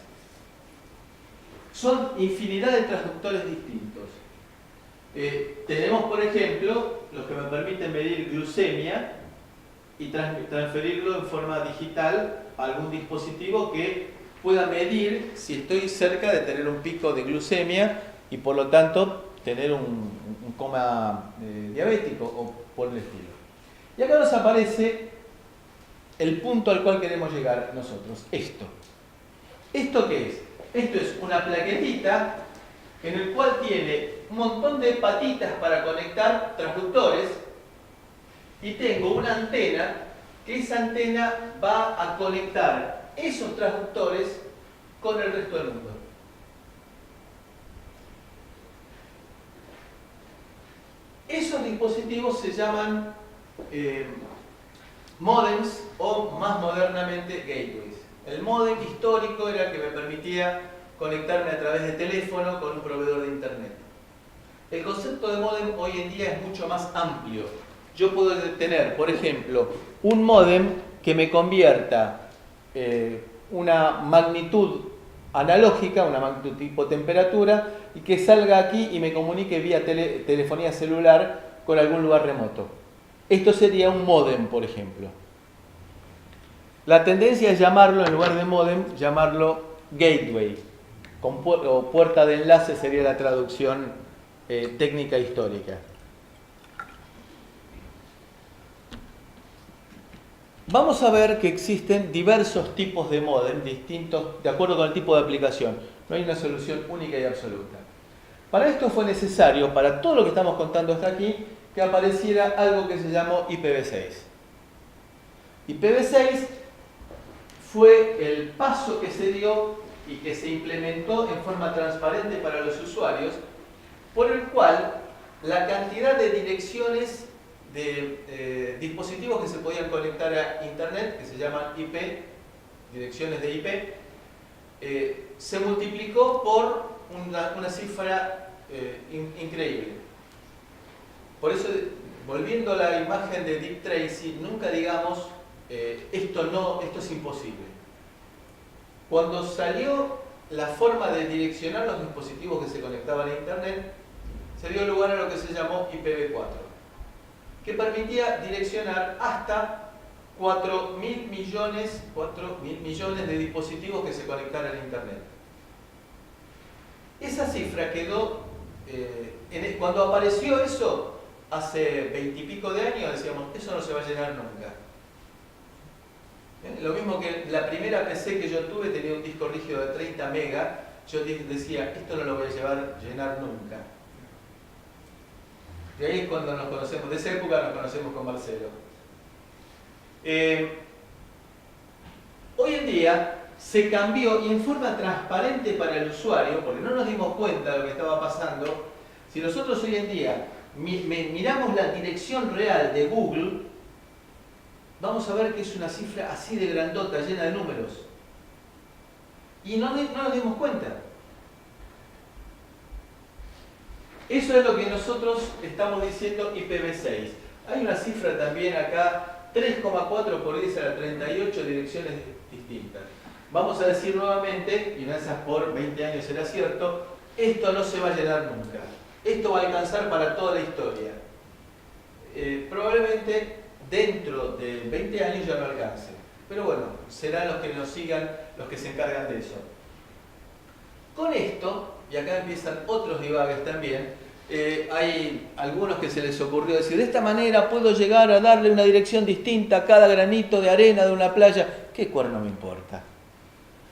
Son infinidad de traductores distintos. Tenemos, por ejemplo, los que me permiten medir glucemia y transferirlo en forma digital a algún dispositivo que pueda medir si estoy cerca de tener un pico de glucemia y por lo tanto tener un coma diabético o por el estilo. Y acá nos aparece el punto al cual queremos llegar nosotros. Esto. ¿Esto qué es? Esto es una plaquetita en el cual tiene un montón de patitas para conectar transductores y tengo una antena que esa antena va a conectar esos transductores con el resto del mundo. Esos dispositivos se llaman modems o más modernamente gateways. El modem histórico era el que me permitía conectarme a través de teléfono con un proveedor de internet. El concepto de modem hoy en día es mucho más amplio. Yo puedo tener, por ejemplo, un modem que me convierta una magnitud analógica, una magnitud tipo temperatura, y que salga aquí y me comunique vía telefonía celular con algún lugar remoto. Esto sería un módem, por ejemplo. La tendencia es llamarlo, en lugar de modem, llamarlo gateway, o puerta de enlace sería la traducción técnica histórica. Vamos a ver que existen diversos tipos de modem, distintos de acuerdo con el tipo de aplicación. No hay una solución única y absoluta. Para esto fue necesario, para todo lo que estamos contando hasta aquí, que apareciera algo que se llamó IPv6. IPv6 fue el paso que se dio y que se implementó en forma transparente para los usuarios, por el cual la cantidad de direcciones de dispositivos que se podían conectar a Internet, que se llaman IP, direcciones de IP, se multiplicó por una cifra increíble. Por eso, volviendo a la imagen de Dick Tracy, nunca digamos esto es imposible. Cuando salió la forma de direccionar los dispositivos que se conectaban a Internet, se dio lugar a lo que se llamó IPv4, que permitía direccionar hasta 4.000 millones de dispositivos que se conectaran a Internet. Esa cifra quedó, cuando apareció eso, hace 20 y pico de años, decíamos, eso no se va a llenar nunca. Lo mismo que la primera PC que yo tuve tenía un disco rígido de 30 megas, yo decía, esto no lo voy a llenar nunca. De ahí es cuando nos conocemos, de esa época nos conocemos con Marcelo. Hoy en día se cambió y en forma transparente para el usuario, porque no nos dimos cuenta de lo que estaba pasando. Si nosotros hoy en día miramos la dirección real de Google, vamos a ver que es una cifra así de grandota, llena de números. Y no nos dimos cuenta. Eso es lo que nosotros estamos diciendo IPv6. Hay una cifra también acá, 3,4 por 10 a la 38 direcciones distintas. Vamos a decir nuevamente, y no esas por 20 años será cierto, esto no se va a llenar nunca. Esto va a alcanzar para toda la historia. Probablemente dentro de 20 años ya no alcance. Pero bueno, serán los que nos sigan los que se encargan de eso. Con esto, y acá empiezan otros divagues también, hay algunos que se les ocurrió decir, de esta manera puedo llegar a darle una dirección distinta a cada granito de arena de una playa. ¿Qué cuerno me importa?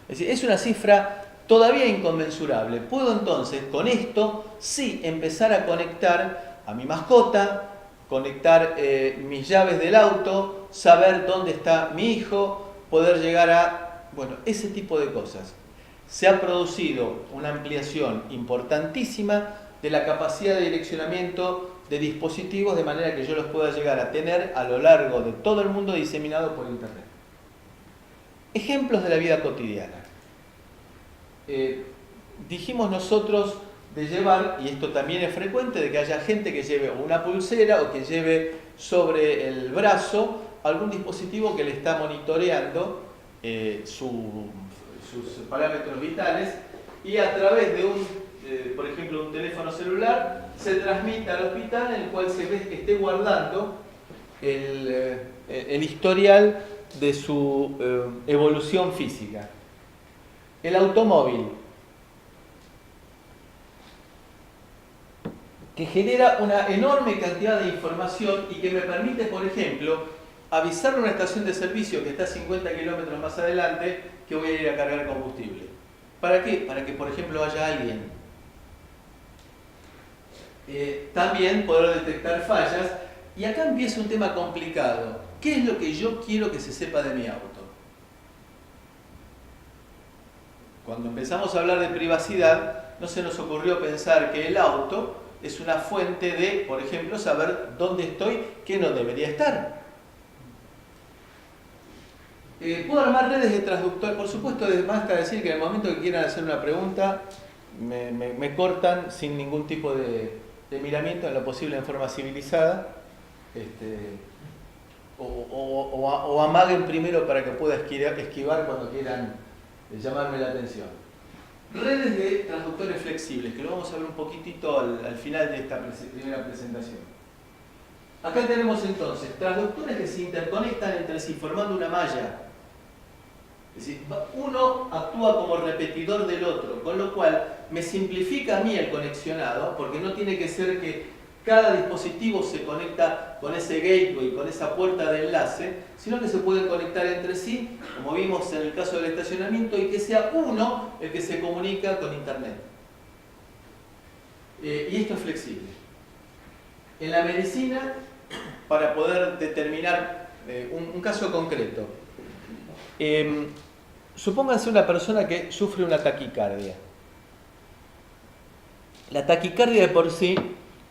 Es decir, es una cifra todavía inconmensurable. Puedo entonces, con esto, sí empezar a conectar a mi mascota, conectar mis llaves del auto, saber dónde está mi hijo, poder llegar a, bueno, ese tipo de cosas. Se ha producido una ampliación importantísima de la capacidad de direccionamiento de dispositivos de manera que yo los pueda llegar a tener a lo largo de todo el mundo diseminado por Internet. Ejemplos de la vida cotidiana. Dijimos nosotros de llevar, y esto también es frecuente, de que haya gente que lleve una pulsera o que lleve sobre el brazo algún dispositivo que le está monitoreando sus parámetros vitales y a través de por ejemplo, un teléfono celular se transmite al hospital en el cual se ve que esté guardando el historial de su evolución física. El automóvil, que genera una enorme cantidad de información y que me permite, por ejemplo, avisarle a una estación de servicio que está a 50 kilómetros más adelante que voy a ir a cargar combustible. ¿Para qué? Para que, por ejemplo, haya alguien. También poder detectar fallas. Y acá empieza un tema complicado. ¿Qué es lo que yo quiero que se sepa de mi auto? Cuando empezamos a hablar de privacidad, no se nos ocurrió pensar que el auto es una fuente de, por ejemplo, saber dónde estoy, qué no debería estar. ¿Puedo armar redes de transductor? Por supuesto, basta decir que en el momento que quieran hacer una pregunta, me cortan sin ningún tipo de miramiento, en lo posible en forma civilizada, o amaguen primero para que pueda esquivar cuando quieran llamarme la atención. Redes de transductores flexibles, que lo vamos a ver un poquitito al final de esta primera presentación. Acá tenemos entonces transductores que se interconectan entre sí formando una malla. Es decir, uno actúa como repetidor del otro, con lo cual me simplifica a mí el conexionado, porque no tiene que ser que cada dispositivo se conecta con ese gateway, con esa puerta de enlace, sino que se pueden conectar entre sí, como vimos en el caso del estacionamiento, y que sea uno el que se comunica con Internet. Y esto es flexible. En la medicina, para poder determinar un caso concreto, supónganse una persona que sufre una taquicardia. La taquicardia de por sí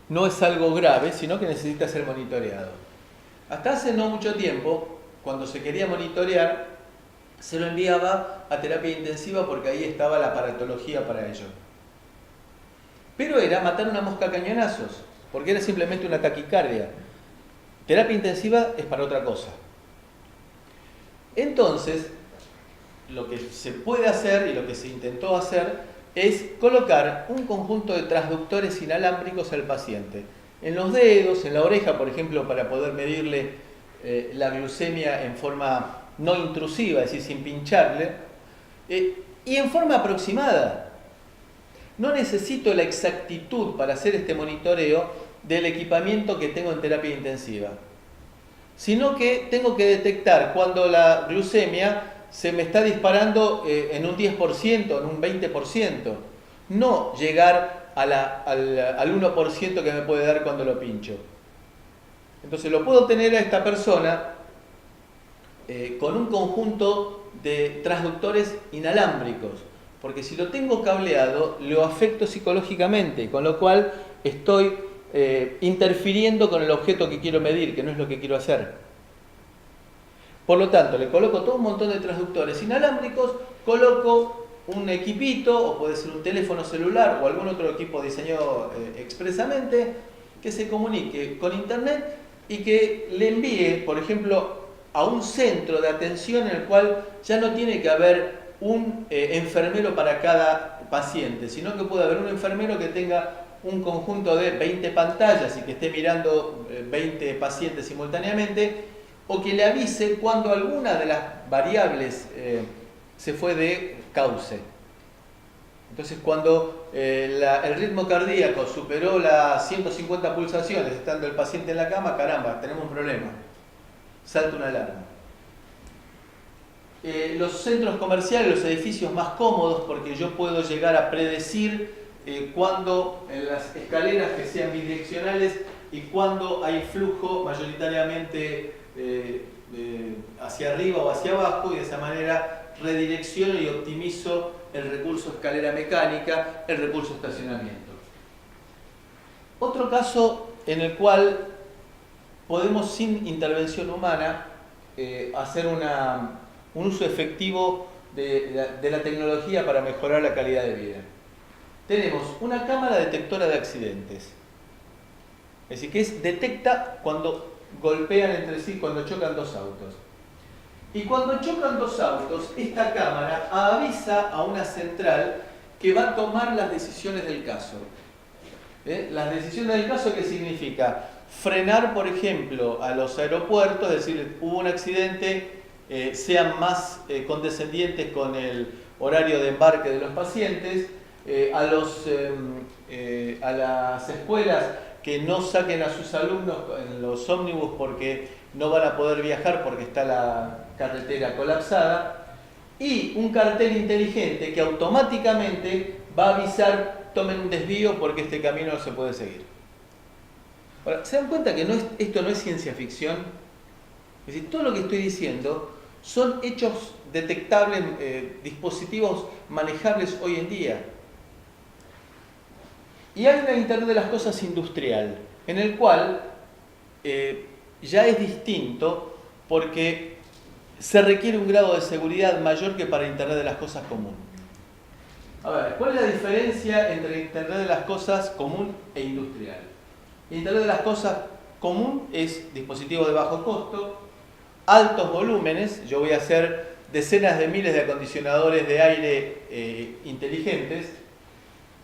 no es algo grave, sino que necesita ser monitoreado. Hasta hace no mucho tiempo, cuando se quería monitorear, se lo enviaba a terapia intensiva porque ahí estaba la aparatología para ello. Pero era matar una mosca a cañonazos, porque era simplemente una taquicardia. Terapia intensiva es para otra cosa. Entonces, lo que se puede hacer y lo que se intentó hacer es colocar un conjunto de transductores inalámbricos al paciente. En los dedos, en la oreja, por ejemplo, para poder medirle la glucemia en forma no intrusiva, es decir, sin pincharle, y en forma aproximada. No necesito la exactitud para hacer este monitoreo del equipamiento que tengo en terapia intensiva, sino que tengo que detectar cuando la glucemia se me está disparando en un 10%, en un 20%, no llegar al 1% que me puede dar cuando lo pincho. Entonces lo puedo tener a esta persona con un conjunto de transductores inalámbricos, porque si lo tengo cableado lo afecto psicológicamente, con lo cual estoy interfiriendo con el objeto que quiero medir, que no es lo que quiero hacer. Por lo tanto, le coloco todo un montón de transductores inalámbricos, coloco un equipito, o puede ser un teléfono celular o algún otro equipo diseñado expresamente, que se comunique con Internet y que le envíe, por ejemplo, a un centro de atención en el cual ya no tiene que haber un enfermero para cada paciente, sino que puede haber un enfermero que tenga un conjunto de 20 pantallas y que esté mirando 20 pacientes simultáneamente, o que le avise cuando alguna de las variables se fue de cauce. Entonces, cuando el ritmo cardíaco superó las 150 pulsaciones estando el paciente en la cama, caramba, tenemos un problema. Salta una alarma. Los centros comerciales, los edificios más cómodos, porque yo puedo llegar a predecir cuando en las escaleras que sean bidireccionales y cuando hay flujo mayoritariamente hacia arriba o hacia abajo, y de esa manera redirecciono y optimizo el recurso escalera mecánica, el recurso estacionamiento. Otro caso en el cual podemos sin intervención humana hacer un uso efectivo de la tecnología para mejorar la calidad de vida. Tenemos una cámara detectora de accidentes, es decir, que detecta cuando golpean entre sí, cuando chocan dos autos. Y cuando chocan dos autos, esta cámara avisa a una central que va a tomar las decisiones del caso. Las decisiones del caso, ¿qué significa? Frenar, por ejemplo, a los aeropuertos, es decir, hubo un accidente, sean más condescendientes con el horario de embarque de los pacientes, a las escuelas que no saquen a sus alumnos en los ómnibus porque no van a poder viajar porque está la carretera colapsada, y un cartel inteligente que automáticamente va a avisar: tomen un desvío porque este camino no se puede seguir. Ahora, ¿se dan cuenta que esto no es ciencia ficción? Es decir, todo lo que estoy diciendo son hechos detectables, dispositivos manejables hoy en día. Y hay una Internet de las cosas industrial, en el cual ya es distinto porque se requiere un grado de seguridad mayor que para Internet de las cosas común. A ver, ¿cuál es la diferencia entre Internet de las cosas común e industrial? Internet de las cosas común es dispositivo de bajo costo, altos volúmenes. Yo voy a hacer decenas de miles de acondicionadores de aire inteligentes,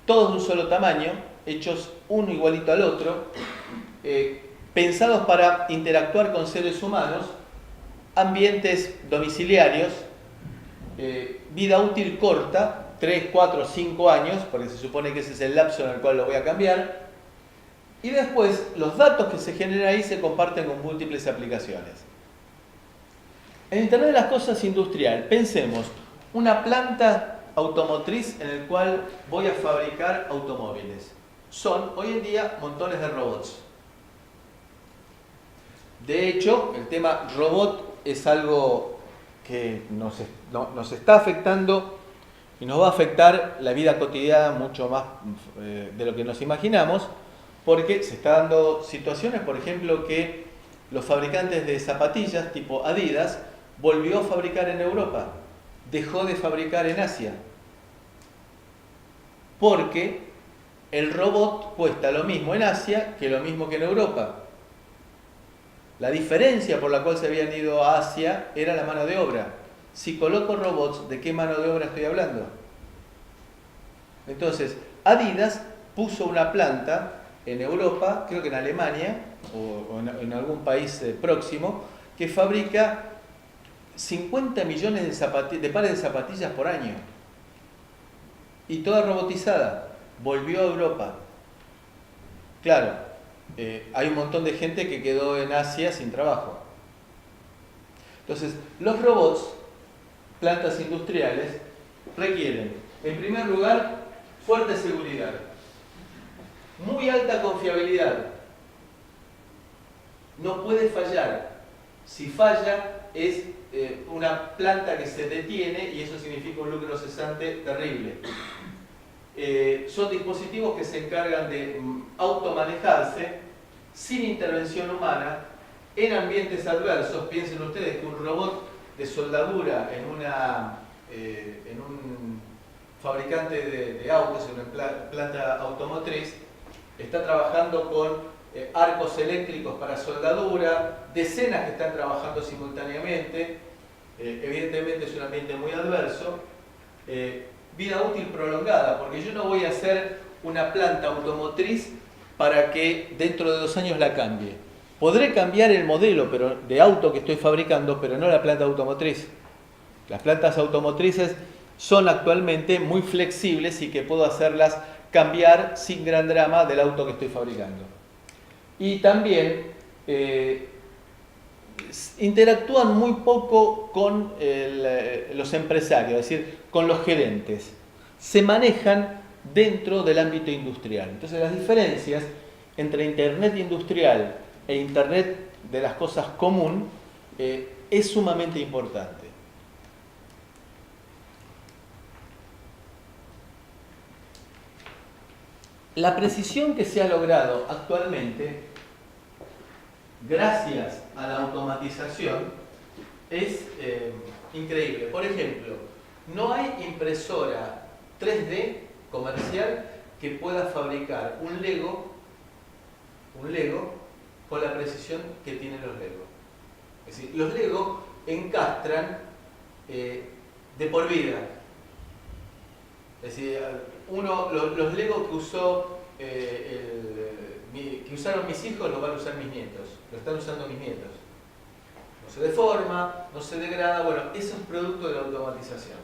todos de un solo tamaño, hechos uno igualito al otro, pensados para interactuar con seres humanos, ambientes domiciliarios, vida útil corta, 3, 4, 5 años, porque se supone que ese es el lapso en el cual lo voy a cambiar. Y después los datos que se generan ahí se comparten con múltiples aplicaciones. En Internet de las Cosas industrial, pensemos, una planta automotriz en el cual voy a fabricar automóviles. Son hoy en día montones de robots. De hecho, el tema robot es algo que nos está afectando y nos va a afectar la vida cotidiana mucho más de lo que nos imaginamos, porque se están dando situaciones, por ejemplo, que los fabricantes de zapatillas tipo Adidas volvió a fabricar en Europa, dejó de fabricar en Asia, porque el robot cuesta lo mismo en Asia que lo mismo que en Europa. La diferencia por la cual se habían ido a Asia era la mano de obra. Si coloco robots, ¿de qué mano de obra estoy hablando? Entonces, Adidas puso una planta en Europa, creo que en Alemania o en algún país próximo, que fabrica 50 millones de pares de zapatillas por año. Y toda robotizada. Volvió a Europa. Claro, hay un montón de gente que quedó en Asia sin trabajo. Entonces, los robots, plantas industriales, requieren, en primer lugar, fuerte seguridad, muy alta confiabilidad. No puede fallar. Si falla, es una planta que se detiene y eso significa un lucro cesante terrible. Son dispositivos que se encargan de automanejarse sin intervención humana en ambientes adversos. Piensen ustedes que un robot de soldadura en un fabricante de autos, en una planta automotriz, está trabajando con arcos eléctricos para soldadura, decenas que están trabajando simultáneamente, evidentemente es un ambiente muy adverso. Vida útil prolongada, porque yo no voy a hacer una planta automotriz para que dentro de 2 años la cambie. Podré cambiar el modelo de auto que estoy fabricando, pero no la planta automotriz. Las plantas automotrices son actualmente muy flexibles y que puedo hacerlas cambiar sin gran drama del auto que estoy fabricando. Y también interactúan muy poco con los empresarios, es decir, con los gerentes. Se manejan dentro del ámbito industrial. Entonces las diferencias entre Internet industrial e Internet de las cosas común es sumamente importante. La precisión que se ha logrado actualmente, gracias a la automatización, es increíble. Por ejemplo, no hay impresora 3D comercial que pueda fabricar un Lego con la precisión que tienen los Lego. Es decir, los Lego encastran de por vida. Es decir, los Lego que usaron mis hijos los van a usar mis nietos, lo están usando mis nietos. No se deforma, no se degrada, bueno, eso es producto de la automatización.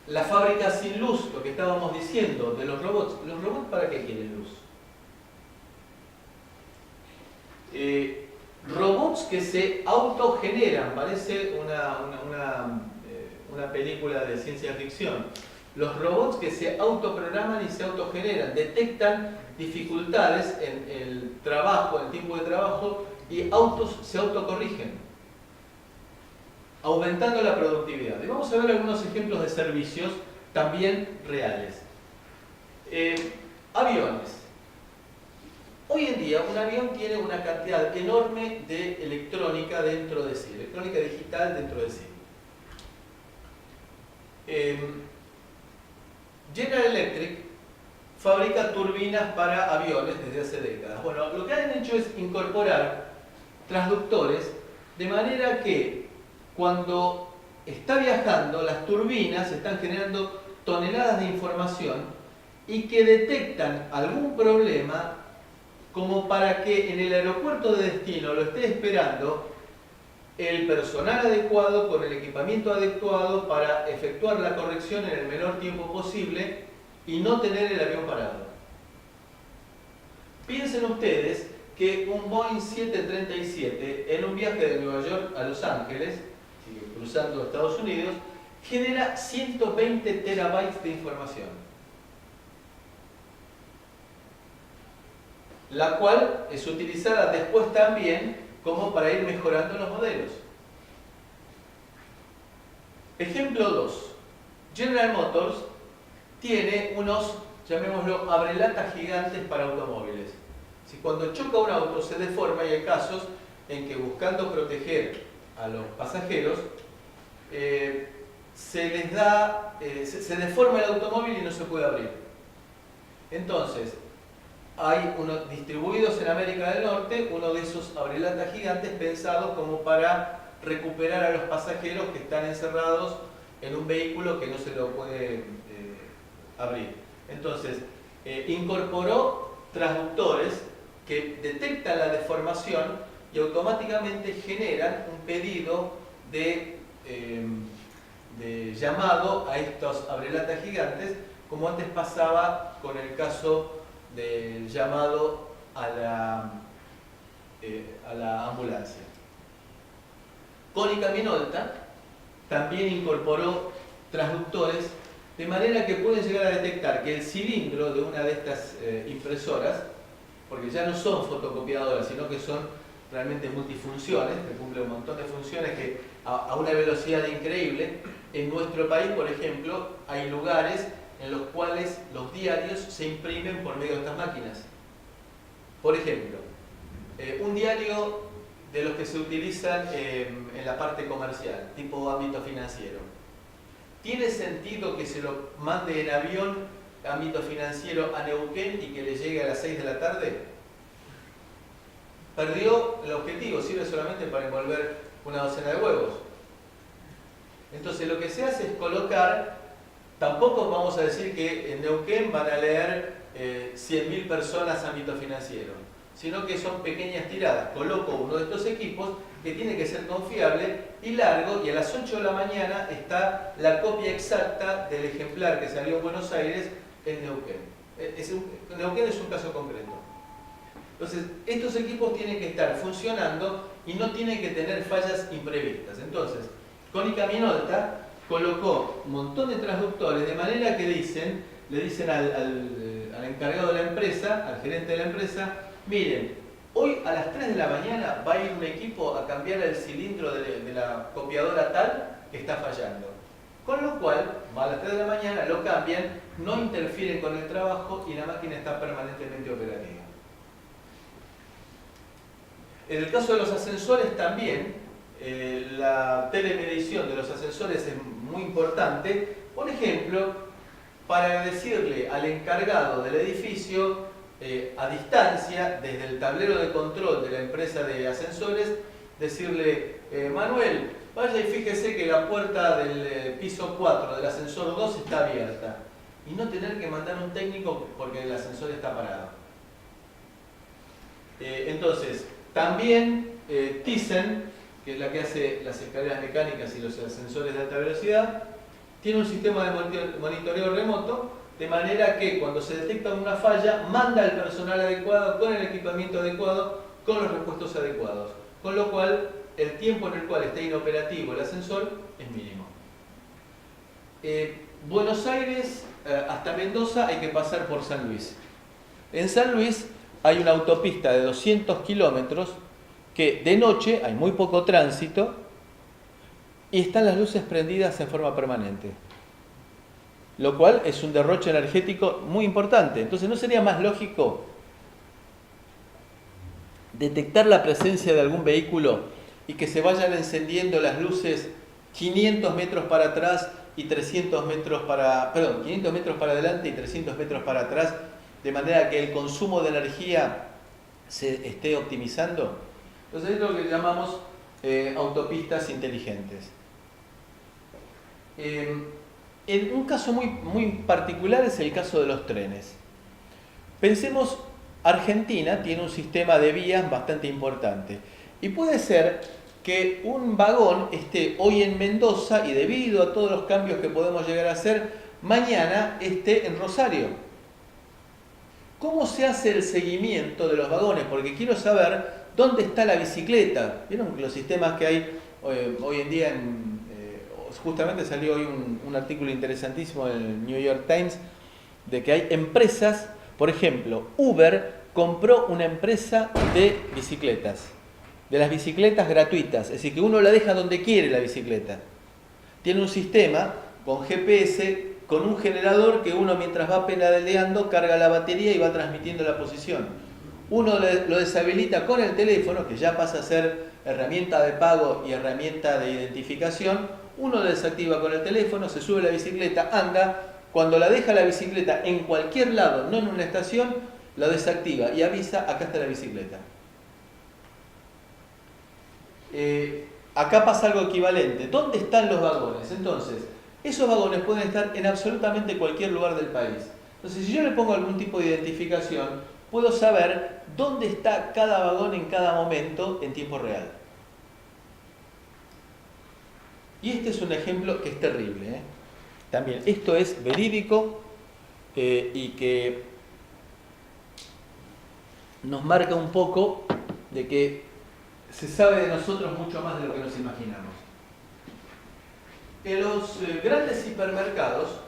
La fábrica sin luz, lo que estábamos diciendo de los robots ¿para qué quieren luz? Robots que se autogeneran, parece una película de ciencia ficción. Los robots que se autoprograman y se autogeneran, detectan dificultades en el trabajo, en el tiempo de trabajo, y se autocorrigen, aumentando la productividad. Y vamos a ver algunos ejemplos de servicios también reales. Aviones. Hoy en día un avión tiene una cantidad enorme de electrónica dentro de sí, electrónica digital dentro de sí. General Electric fabrica turbinas para aviones desde hace décadas. Bueno, lo que han hecho es incorporar transductores de manera que cuando está viajando, las turbinas están generando toneladas de información y que detectan algún problema como para que en el aeropuerto de destino lo esté esperando el personal adecuado con el equipamiento adecuado para efectuar la corrección en el menor tiempo posible y no tener el avión parado. Piensen ustedes que un Boeing 737 en un viaje de Nueva York a Los Ángeles, cruzando Estados Unidos, genera 120 terabytes de información, la cual es utilizada después también como para ir mejorando los modelos. Ejemplo 2. General Motors tiene unos, llamémoslo, abrelatas gigantes para automóviles. Si cuando choca un auto se deforma, y hay casos en que buscando proteger a los pasajeros, se deforma el automóvil y no se puede abrir. Entonces, hay unos distribuidos en América del Norte, uno de esos abrelatas gigantes pensados como para recuperar a los pasajeros que están encerrados en un vehículo que no se lo puede abrir. Entonces, incorporó transductores que detectan la deformación y automáticamente generan un pedido de llamado a estos abrelatas gigantes, como antes pasaba con el caso del llamado a la ambulancia. Konica Minolta también incorporó transductores de manera que pueden llegar a detectar que el cilindro de una de estas impresoras, porque ya no son fotocopiadoras, sino que son realmente multifunciones, que cumplen un montón de funciones que a una velocidad increíble. En nuestro país, por ejemplo, hay lugares en los cuales los diarios se imprimen por medio de estas máquinas. Por ejemplo, un diario de los que se utilizan en la parte comercial, tipo ámbito financiero. ¿Tiene sentido que se lo mande en avión, ámbito financiero, a Neuquén y que le llegue a las 6 de la tarde? Perdió el objetivo, sirve solamente para envolver una docena de huevos. Entonces lo que se hace es colocar, tampoco vamos a decir que en Neuquén van a leer 100.000 personas ámbito financiero, sino que son pequeñas tiradas. Coloco uno de estos equipos que tiene que ser confiable y largo, y a las 8 de la mañana está la copia exacta del ejemplar que salió en Buenos Aires en Neuquén. Neuquén es un caso concreto. Entonces, estos equipos tienen que estar funcionando y no tienen que tener fallas imprevistas. Entonces, Konica Minolta colocó un montón de transductores de manera que le dicen al encargado de la empresa, al gerente de la empresa, miren, hoy a las 3 de la mañana va a ir un equipo a cambiar el cilindro de la copiadora tal que está fallando. Con lo cual, va a las 3 de la mañana, lo cambian, no interfieren con el trabajo y la máquina está permanentemente operativa. En el caso de los ascensores también, la telemedición de los ascensores es muy importante. Por ejemplo, para decirle al encargado del edificio, a distancia, desde el tablero de control de la empresa de ascensores, decirle, Manuel, vaya y fíjese que la puerta del piso 4 del ascensor 2 está abierta. Y no tener que mandar un técnico porque el ascensor está parado. Entonces, también Thyssen, que es la que hace las escaleras mecánicas y los ascensores de alta velocidad, tiene un sistema de monitoreo remoto, de manera que cuando se detecta una falla, manda al personal adecuado, con el equipamiento adecuado, con los repuestos adecuados. Con lo cual, el tiempo en el cual está inoperativo el ascensor es mínimo. Buenos Aires hasta Mendoza hay que pasar por San Luis. En San Luis hay una autopista de 200 kilómetros que de noche hay muy poco tránsito y están las luces prendidas en forma permanente, lo cual es un derroche energético muy importante. Entonces, ¿no sería más lógico detectar la presencia de algún vehículo y que se vayan encendiendo las luces 500 metros para atrás y 500 metros para adelante y 300 metros para atrás, de manera que el consumo de energía se esté optimizando? Entonces, es lo que llamamos autopistas inteligentes. En un caso muy particular es el caso de los trenes. Pensemos, Argentina tiene un sistema de vías bastante importante y puede ser que un vagón esté hoy en Mendoza y debido a todos los cambios que podemos llegar a hacer, mañana esté en Rosario. ¿Cómo se hace el seguimiento de los vagones? Porque quiero saber dónde está la bicicleta. ¿Vieron los sistemas que hay hoy en día? Justamente salió hoy un artículo interesantísimo en el New York Times de que hay empresas, por ejemplo, Uber compró una empresa de bicicletas, de las bicicletas gratuitas, es decir, que uno la deja donde quiere la bicicleta. Tiene un sistema con GPS, con un generador que uno mientras va pedaleando carga la batería y va transmitiendo la posición. Uno lo deshabilita con el teléfono, que ya pasa a ser herramienta de pago y herramienta de identificación. Uno lo desactiva con el teléfono, se sube a la bicicleta, anda. Cuando la deja la bicicleta en cualquier lado, no en una estación, la desactiva y avisa, acá está la bicicleta. Acá pasa algo equivalente. ¿Dónde están los vagones? Entonces, esos vagones pueden estar en absolutamente cualquier lugar del país. Entonces, si yo le pongo algún tipo de identificación, puedo saber dónde está cada vagón en cada momento en tiempo real. Y este es un ejemplo que es terrible, ¿eh? También, esto es verídico y que nos marca un poco de que se sabe de nosotros mucho más de lo que nos imaginamos. En los grandes hipermercados,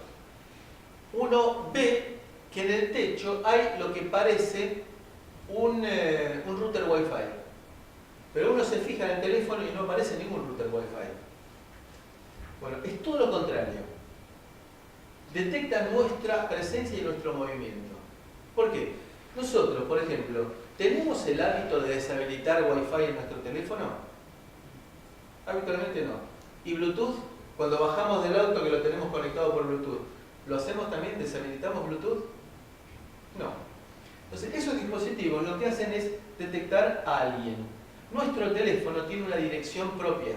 uno ve que en el techo hay lo que parece un router Wi-Fi. Pero uno se fija en el teléfono y no aparece ningún router Wi-Fi. Bueno, es todo lo contrario. Detecta nuestra presencia y nuestro movimiento. ¿Por qué? Nosotros, por ejemplo, ¿tenemos el hábito de deshabilitar Wi-Fi en nuestro teléfono? Habitualmente no. ¿Y Bluetooth? Cuando bajamos del auto que lo tenemos conectado por Bluetooth, ¿lo hacemos también? ¿Deshabilitamos Bluetooth? No. Entonces, esos dispositivos lo que hacen es detectar a alguien. Nuestro teléfono tiene una dirección propia.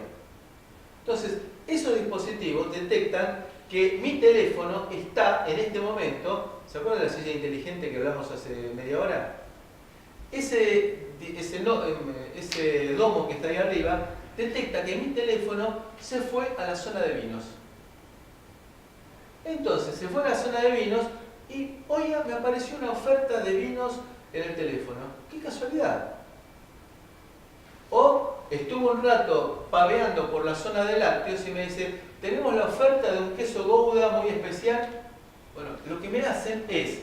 Entonces, esos dispositivos detectan que mi teléfono está en este momento. ¿Se acuerdan de la silla inteligente que hablamos hace media hora? Ese domo que está ahí arriba detecta que mi teléfono se fue a la zona de vinos. Entonces, se fue a la zona de vinos y, oiga, me apareció una oferta de vinos en el teléfono. ¡Qué casualidad! O estuvo un rato paveando por la zona de lácteos y me dice, tenemos la oferta de un queso Gouda muy especial. Bueno, lo que me hacen es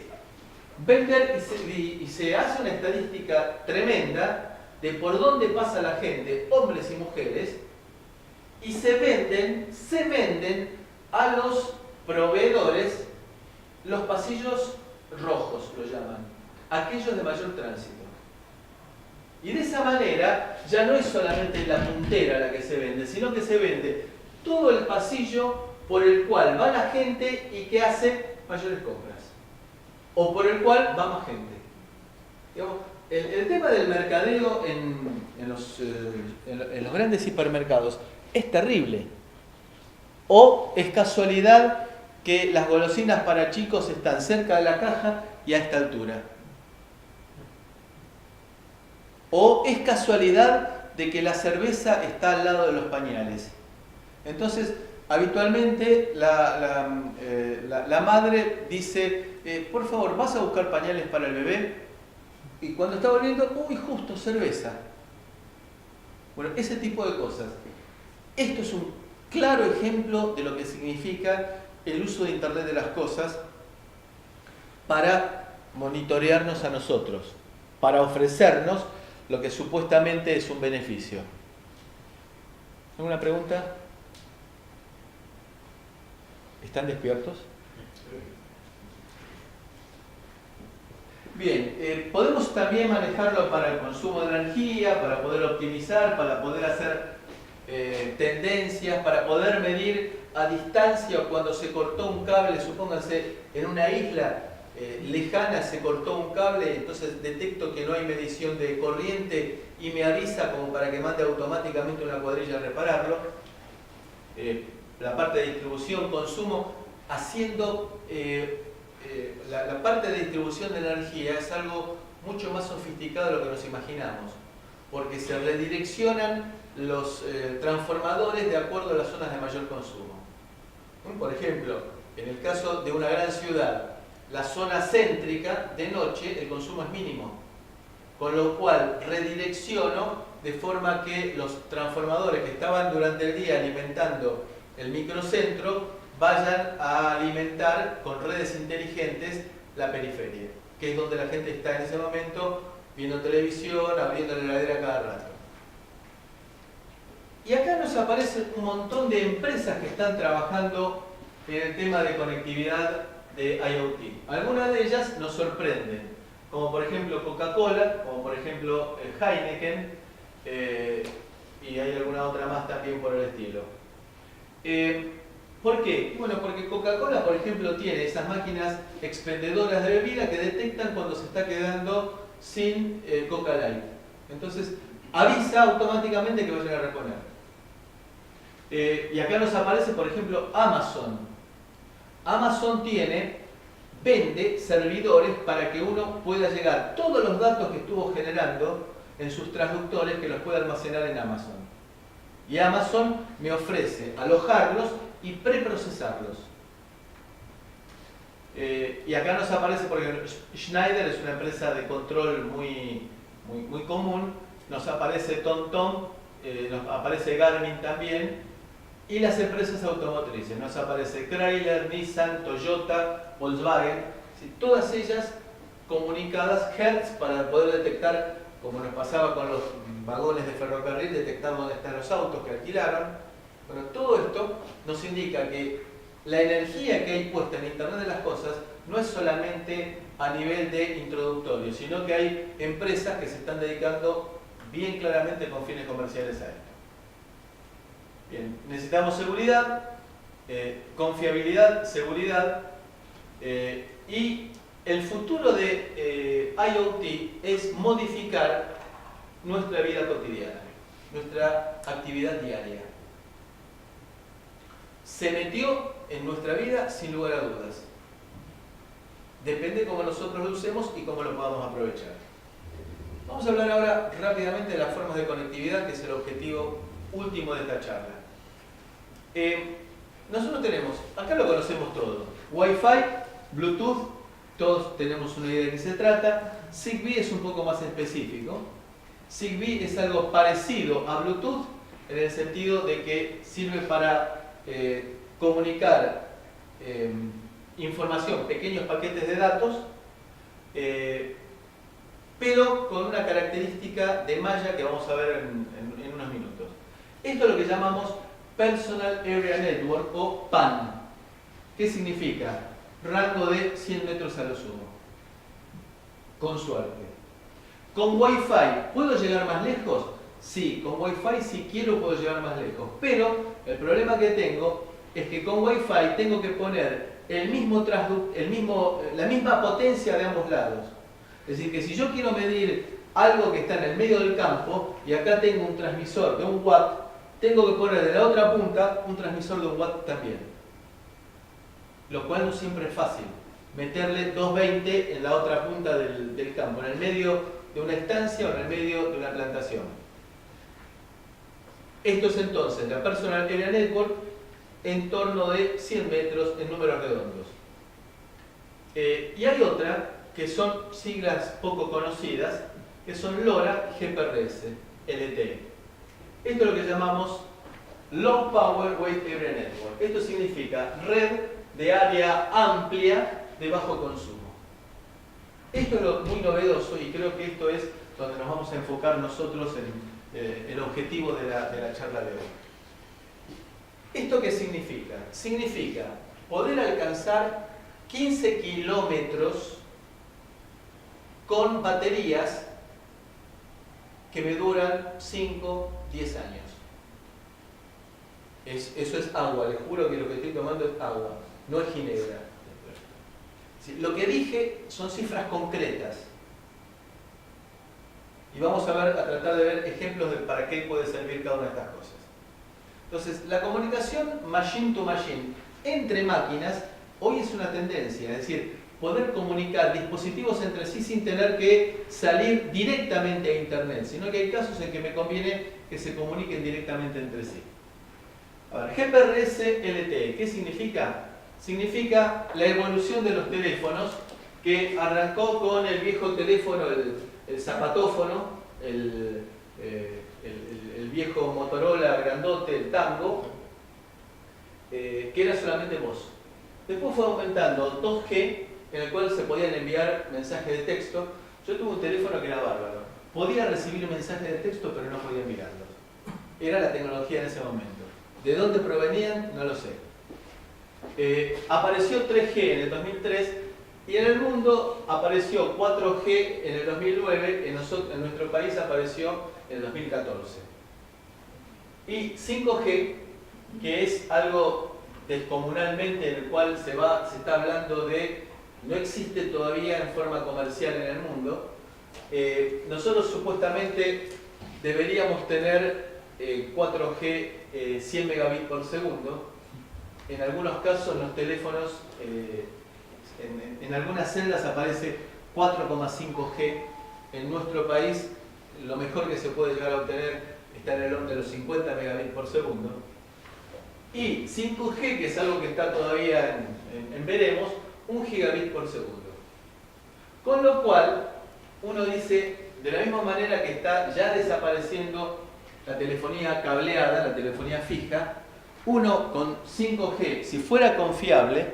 vender y se hace una estadística tremenda de por dónde pasa la gente, hombres y mujeres, y se venden a los proveedores los pasillos rojos, lo llaman, aquellos de mayor tránsito. Y de esa manera ya no es solamente la puntera la que se vende, sino que se vende todo el pasillo por el cual va la gente y que hace mayores compras. O por el cual va más gente. Digamos, el tema del mercadeo en los grandes hipermercados es terrible. O es casualidad que las golosinas para chicos están cerca de la caja y a esta altura. O es casualidad de que la cerveza está al lado de los pañales. Entonces, habitualmente la madre dice, por favor, ¿vas a buscar pañales para el bebé? Y cuando está volviendo, uy, justo, cerveza. Bueno, ese tipo de cosas. Esto es un claro ejemplo de lo que significa el uso de Internet de las cosas para monitorearnos a nosotros, para ofrecernos lo que supuestamente es un beneficio. ¿Alguna pregunta? ¿Están despiertos? Bien, podemos también manejarlo para el consumo de energía, para poder optimizar, para poder hacer tendencias, para poder medir a distancia o cuando se cortó un cable, supónganse en una isla lejana se cortó un cable, entonces detecto que no hay medición de corriente y me avisa como para que mande automáticamente una cuadrilla a repararlo. La parte de distribución, consumo, haciendo la parte de distribución de energía es algo mucho más sofisticado de lo que nos imaginamos. porque se redireccionan los transformadores de acuerdo a las zonas de mayor consumo. Por ejemplo, en el caso de una gran ciudad, la zona céntrica de noche el consumo es mínimo, con lo cual redirecciono de forma que los transformadores que estaban durante el día alimentando el microcentro vayan a alimentar con redes inteligentes la periferia, que es donde la gente está en ese momento viendo televisión, abriendo la heladera cada rato. Y acá nos aparecen un montón de empresas que están trabajando en el tema de conectividad de IoT. Algunas de ellas nos sorprenden, como por ejemplo Coca-Cola, como por ejemplo Heineken, y hay alguna otra más también por el estilo. ¿Por qué? Bueno, porque Coca-Cola, por ejemplo, tiene esas máquinas expendedoras de bebida que detectan cuando se está quedando sin Coca Light. Entonces, avisa automáticamente que vayan a reponer. Y acá nos aparece, por ejemplo, Amazon. Amazon vende servidores para que uno pueda llegar todos los datos que estuvo generando en sus transductores, que los pueda almacenar en Amazon. Y Amazon me ofrece alojarlos y preprocesarlos. Y acá nos aparece, porque Schneider es una empresa de control muy común, nos aparece TomTom, nos aparece Garmin también, y las empresas automotrices, nos aparece Chrysler, Nissan, Toyota, Volkswagen, ¿sí? Todas ellas comunicadas Hertz para poder detectar, como nos pasaba con los vagones de ferrocarril, detectar dónde están los autos que alquilaron. Bueno, todo esto nos indica que la energía que hay puesta en Internet de las cosas no es solamente a nivel de introductorio, sino que hay empresas que se están dedicando bien claramente con fines comerciales a esto. Bien, necesitamos seguridad, confiabilidad, seguridad, y el futuro de IoT es modificar nuestra vida cotidiana, nuestra actividad diaria. Se metió en nuestra vida sin lugar a dudas. Depende cómo nosotros lo usemos y cómo lo podamos aprovechar. Vamos a hablar ahora rápidamente de las formas de conectividad, que es el objetivo último de esta charla. Nosotros tenemos, acá lo conocemos todo, Wi-Fi, Bluetooth, todos tenemos una idea de qué se trata. Zigbee es un poco más específico. Zigbee es algo parecido a Bluetooth en el sentido de que sirve para comunicar información, pequeños paquetes de datos, pero con una característica de malla que vamos a ver en unos minutos. Esto es lo que llamamos Personal Area Network o PAN. ¿Qué significa? Rango de 100 metros a lo sumo. Con suerte. Con Wi-Fi, ¿puedo llegar más lejos? Sí, con Wi-Fi si quiero puedo llegar más lejos. Pero el problema que tengo es que con Wi-Fi tengo que poner la misma potencia de ambos lados. Es decir, que si yo quiero medir algo que está en el medio del campo y acá tengo un transmisor de 1 watt, tengo que poner de la otra punta un transmisor de 1 watt también. Lo cual no siempre es fácil. Meterle 220 en la otra punta del campo, en el medio de una estancia o en el medio de una plantación. Esto es entonces la Personal Area Network en torno de 100 metros en números redondos. Y hay otra que son siglas poco conocidas, que son LoRa y GPRS, LTE. Esto es lo que llamamos Low Power Wide Area Network. Esto significa red de área amplia de bajo consumo. Esto es lo muy novedoso y creo que esto es donde nos vamos a enfocar nosotros en el objetivo de la charla de hoy. ¿Esto qué significa? Significa poder alcanzar 15 kilómetros con baterías que me duran 5, 10 años. Eso es agua, les juro que lo que estoy tomando es agua, no es ginebra. Lo que dije son cifras concretas. Y vamos a tratar de ver ejemplos de para qué puede servir cada una de estas cosas. Entonces, la comunicación machine to machine entre máquinas hoy es una tendencia. Es decir, poder comunicar dispositivos entre sí sin tener que salir directamente a Internet, sino que hay casos en que me conviene que se comuniquen directamente entre sí. A ver, GPRS LTE, ¿qué significa? Significa la evolución de los teléfonos que arrancó con el viejo teléfono, el zapatófono, el viejo Motorola grandote, el Tango, que era solamente voz. Después fue aumentando 2G, en el cual se podían enviar mensajes de texto. Yo tuve un teléfono que era bárbaro. Podía recibir mensajes de texto, pero no podía enviarlos. Era la tecnología en ese momento. ¿De dónde provenían? No lo sé. Apareció 3G en el 2003 y en el mundo apareció 4G en el 2009, en nuestro país apareció en el 2014. Y 5G, que es algo descomunalmente en el cual se está hablando de, no existe todavía en forma comercial en el mundo. Nosotros supuestamente deberíamos tener 4G 100 megabits por segundo. En algunos casos los teléfonos, en algunas celdas aparece 4,5G. En nuestro país lo mejor que se puede llegar a obtener está en el orden de los 50 megabits por segundo. Y 5G, que es algo que está todavía en veremos, 1 gigabit por segundo. Con lo cual, uno dice, de la misma manera que está ya desapareciendo la telefonía cableada, la telefonía fija, uno con 5G, si fuera confiable,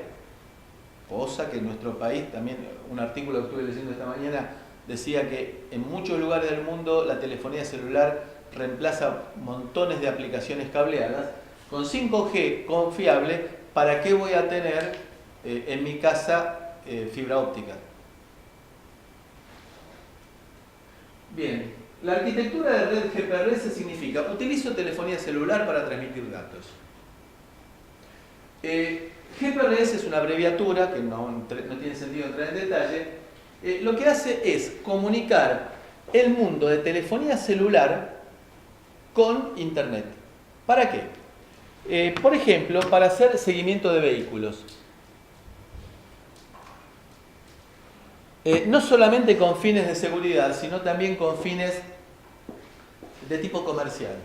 cosa que en nuestro país, también un artículo que estuve leyendo esta mañana, decía que en muchos lugares del mundo la telefonía celular reemplaza montones de aplicaciones cableadas. Con 5G confiable, ¿para qué voy a tener en mi casa fibra óptica? Bien, la arquitectura de red GPRS significa, utilizo telefonía celular para transmitir datos. GPRS es una abreviatura que no tiene sentido entrar en detalle. Lo que hace es comunicar el mundo de telefonía celular con Internet. ¿Para qué? Por ejemplo, para hacer seguimiento de vehículos. No solamente con fines de seguridad, sino también con fines de tipo comercial.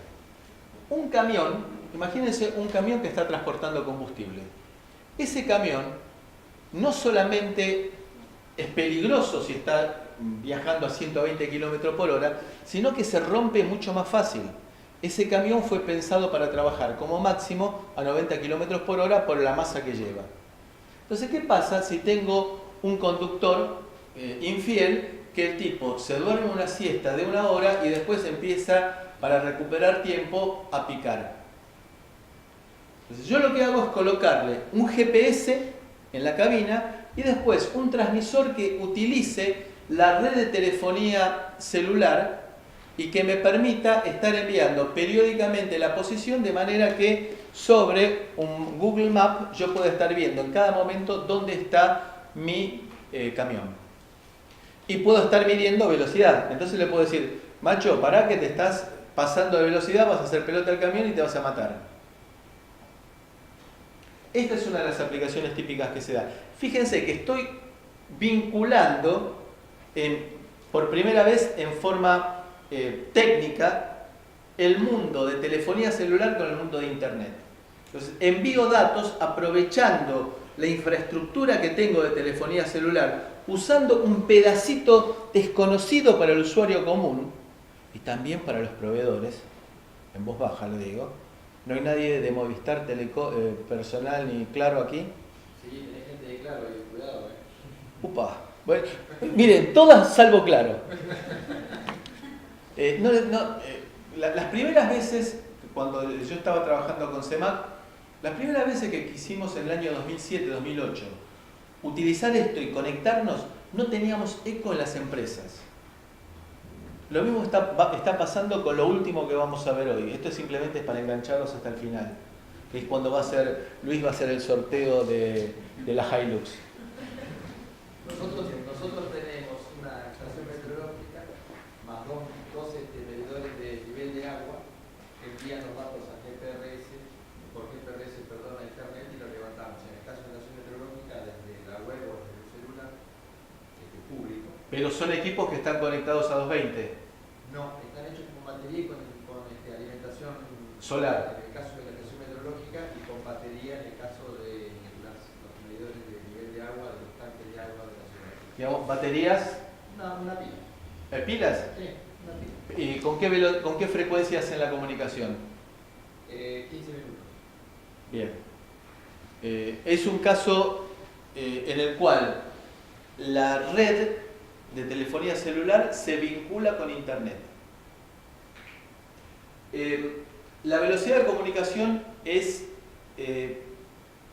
Un camión, imagínense un camión que está transportando combustible. Ese camión no solamente es peligroso si está viajando a 120 km por hora, sino que se rompe mucho más fácil. Ese camión fue pensado para trabajar como máximo a 90 km por hora por la masa que lleva. Entonces, ¿qué pasa si tengo un conductor infiel que el tipo se duerme una siesta de 1 hora y después empieza, para recuperar tiempo, a picar? Entonces, yo lo que hago es colocarle un GPS en la cabina y después un transmisor que utilice la red de telefonía celular y que me permita estar enviando periódicamente la posición, de manera que sobre un Google Map yo pueda estar viendo en cada momento dónde está mi camión. Y puedo estar midiendo velocidad. Entonces le puedo decir, macho, pará que te estás pasando de velocidad, vas a hacer pelota al camión y te vas a matar. Esta es una de las aplicaciones típicas que se da. Fíjense que estoy vinculando por primera vez en forma técnica el mundo de telefonía celular con el mundo de Internet. Entonces, envío datos aprovechando la infraestructura que tengo de telefonía celular, usando un pedacito desconocido para el usuario común y también para los proveedores. En voz baja lo digo. ¿No hay nadie de Movistar personal ni Claro aquí? Sí, hay gente de Claro, cuidado, Upa. Bueno, miren, todas salvo Claro. Las primeras veces, cuando yo estaba trabajando con CEMAC, las primeras veces que quisimos en el año 2007-2008 utilizar esto y conectarnos, no teníamos eco en las empresas. Lo mismo está pasando con lo último que vamos a ver hoy. Esto simplemente es para engancharlos hasta el final, que es cuando Luis va a hacer el sorteo de la Hilux. Nosotros tenemos una estación meteorológica más dos medidores de nivel de agua que envían los datos a por GPS, a Internet, y lo levantamos. En el caso de la estación meteorológica, desde la web o desde el celular, Pero son equipos que están conectados a 220. No, están hechos con batería y con alimentación Solar. en el caso de la estación meteorológica y con batería en el caso de los medidores de nivel de agua, de los tanques de agua de la ciudad. Digamos, baterías, Una pila. pilas. Sí, una pila. ¿Y con qué frecuencia hacen la comunicación? 15 minutos. Bien. Es un caso en el cual la red de telefonía celular se vincula con Internet. La velocidad de comunicación es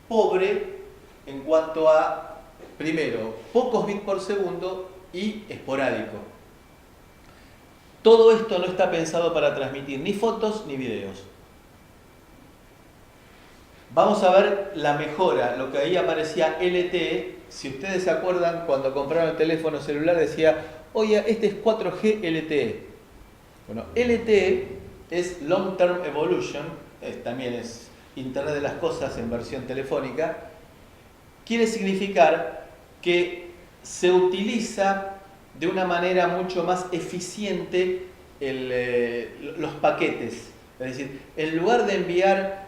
pobre en cuanto a, primero, pocos bits por segundo y esporádico. Todo esto no está pensado para transmitir ni fotos ni videos. Vamos a ver la mejora, lo que ahí aparecía LTE. Si ustedes se acuerdan, cuando compraron el teléfono celular decía, oye, este es 4G LTE. Bueno, LTE es Long Term Evolution, también es Internet de las Cosas en versión telefónica. Quiere significar que se utiliza de una manera mucho más eficiente los paquetes. Es decir, en lugar de enviar...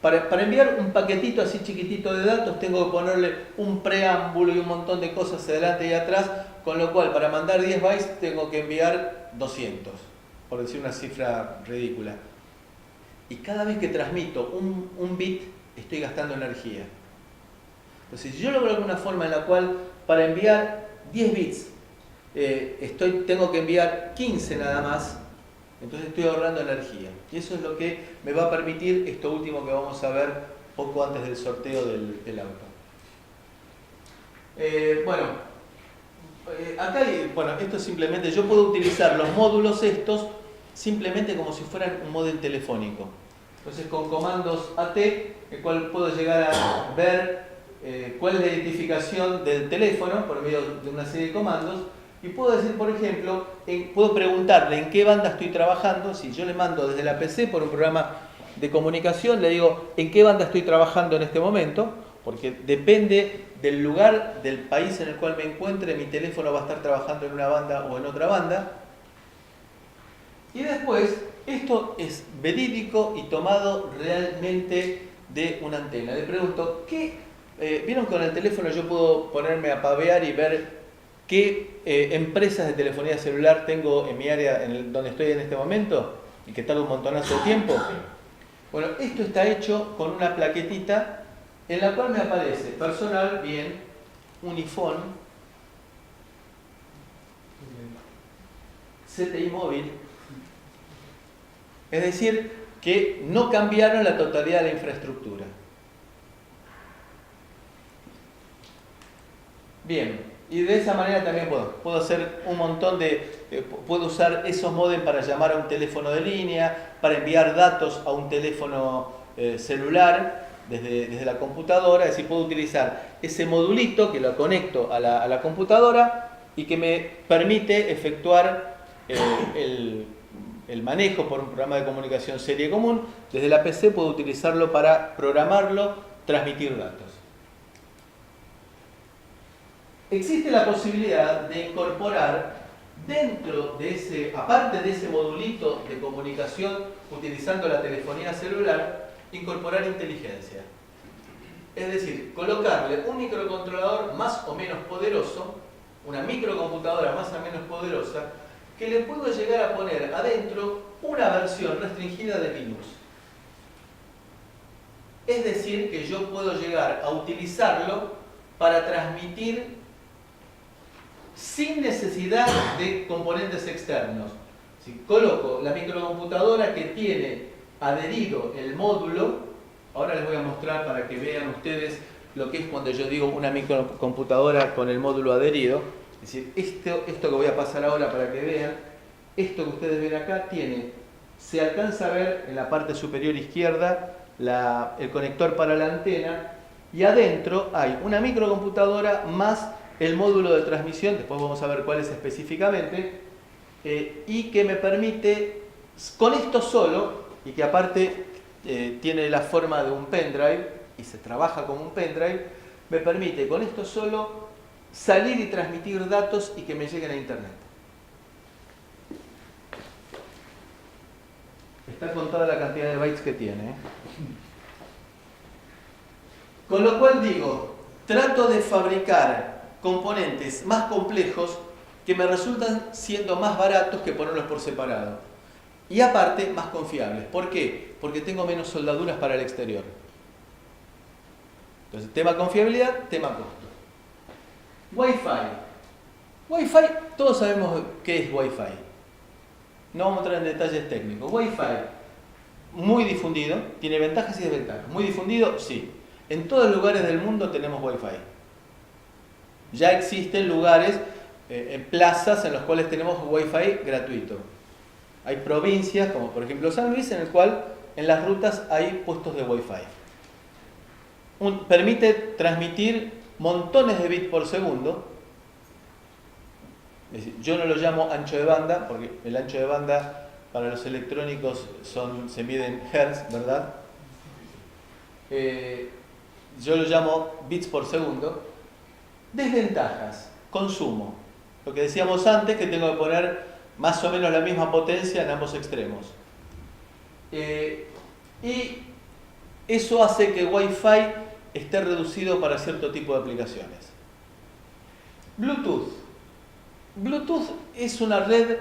Para enviar un paquetito así chiquitito de datos tengo que ponerle un preámbulo y un montón de cosas adelante y atrás, con lo cual para mandar 10 bytes tengo que enviar 200, por decir una cifra ridícula. Y cada vez que transmito un bit estoy gastando energía. Entonces, si yo logro alguna forma en la cual para enviar 10 bits tengo que enviar 15 nada más, entonces estoy ahorrando energía. Y eso es lo que me va a permitir esto último que vamos a ver poco antes del sorteo del auto. Acá esto simplemente, yo puedo utilizar los módulos estos simplemente como si fueran un módem telefónico. Entonces con comandos AT, el cual puedo llegar a ver cuál es la identificación del teléfono por medio de una serie de comandos. Y puedo decir, por ejemplo, puedo preguntarle en qué banda estoy trabajando. Si yo le mando desde la PC por un programa de comunicación, le digo en qué banda estoy trabajando en este momento, porque depende del lugar, del país en el cual me encuentre, mi teléfono va a estar trabajando en una banda o en otra banda. Y después, esto es verídico y tomado realmente de una antena. Le pregunto, ¿vieron con el teléfono yo puedo ponerme a pavear y ver qué empresas de telefonía celular tengo en mi área donde estoy en este momento y que tarda un montonazo de tiempo? Bueno, esto está hecho con una plaquetita en la cual me aparece personal, bien, Unifón, CTI móvil. Es decir, que no cambiaron la totalidad de la infraestructura. Bien. Y de esa manera también puedo hacer un montón puedo usar esos módems para llamar a un teléfono de línea, para enviar datos a un teléfono celular desde la computadora. Es decir, puedo utilizar ese modulito que lo conecto a la computadora y que me permite efectuar el manejo por un programa de comunicación serie común. Desde la PC puedo utilizarlo para programarlo, transmitir datos. Existe la posibilidad de incorporar aparte de ese modulito de comunicación utilizando la telefonía celular, incorporar inteligencia. Es decir, colocarle un microcontrolador más o menos poderoso, una microcomputadora más o menos poderosa, que le puedo llegar a poner adentro una versión restringida de Linux. Es decir, que yo puedo llegar a utilizarlo para transmitir sin necesidad de componentes externos. Si coloco la microcomputadora que tiene adherido el módulo, ahora les voy a mostrar para que vean ustedes lo que es cuando yo digo una microcomputadora con el módulo adherido. Es decir, esto que voy a pasar ahora para que vean, esto que ustedes ven acá se alcanza a ver en la parte superior izquierda el conector para la antena, y adentro hay una microcomputadora más el módulo de transmisión, después vamos a ver cuál es específicamente, y que me permite, con esto solo, y que aparte tiene la forma de un pendrive, y se trabaja como un pendrive, me permite con esto solo salir y transmitir datos y que me lleguen a Internet. Está contada la cantidad de bytes que tiene. Con lo cual digo, trato de fabricar componentes más complejos que me resultan siendo más baratos que ponerlos por separado. Y aparte, más confiables. ¿Por qué? Porque tengo menos soldaduras para el exterior. Entonces, tema confiabilidad, tema costo. Wi-Fi. Wi-Fi, todos sabemos qué es Wi-Fi. No vamos a entrar en detalles técnicos. Wi-Fi, muy difundido, tiene ventajas y desventajas. Muy difundido, sí. En todos los lugares del mundo tenemos Wi-Fi. Ya existen lugares, en plazas, en los cuales tenemos Wi-Fi gratuito. Hay provincias, como por ejemplo San Luis, en el cual en las rutas hay puestos de Wi-Fi. Permite transmitir montones de bits por segundo. Es decir, yo no lo llamo ancho de banda, porque el ancho de banda para los electrónicos se mide en hertz, ¿verdad? Yo lo llamo bits por segundo. Desventajas, consumo. Lo que decíamos antes, que tengo que poner más o menos la misma potencia en ambos extremos. Y eso hace que Wi-Fi esté reducido para cierto tipo de aplicaciones. Bluetooth. Bluetooth es una red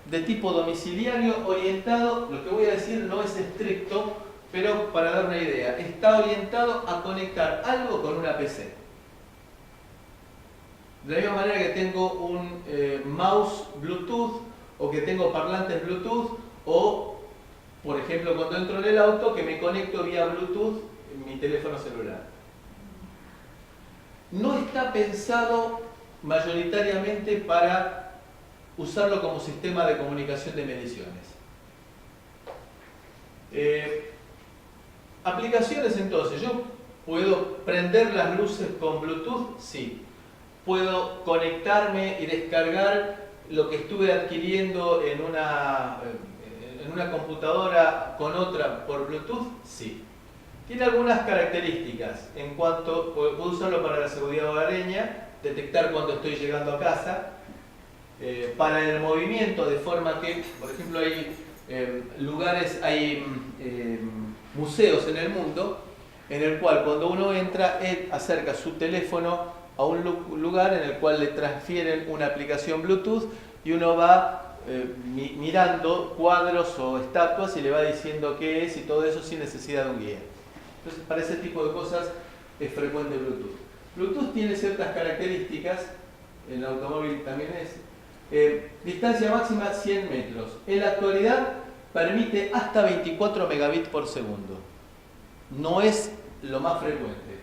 de tipo domiciliario orientado, lo que voy a decir no es estricto, pero para dar una idea, está orientado a conectar algo con una PC. De la misma manera que tengo un mouse Bluetooth, o que tengo parlantes Bluetooth, o, por ejemplo, cuando entro en el auto, que me conecto vía Bluetooth en mi teléfono celular. No está pensado mayoritariamente para usarlo como sistema de comunicación de mediciones. Aplicaciones entonces, ¿yo puedo prender las luces con Bluetooth? Sí. ¿Puedo conectarme y descargar lo que estuve adquiriendo en una computadora con otra por Bluetooth? Sí. Tiene algunas características en cuanto, puedo usarlo para la seguridad hogareña, detectar cuando estoy llegando a casa, para el movimiento, de forma que, por ejemplo, hay lugares, hay museos en el mundo, en el cual cuando uno entra, él acerca su teléfono a un lugar en el cual le transfieren una aplicación Bluetooth y uno va mirando cuadros o estatuas y le va diciendo qué es y todo eso sin necesidad de un guía. Entonces, para ese tipo de cosas es frecuente Bluetooth. Bluetooth tiene ciertas características, en el automóvil también es, distancia máxima 100 metros. En la actualidad permite hasta 24 megabits por segundo. No es lo más frecuente.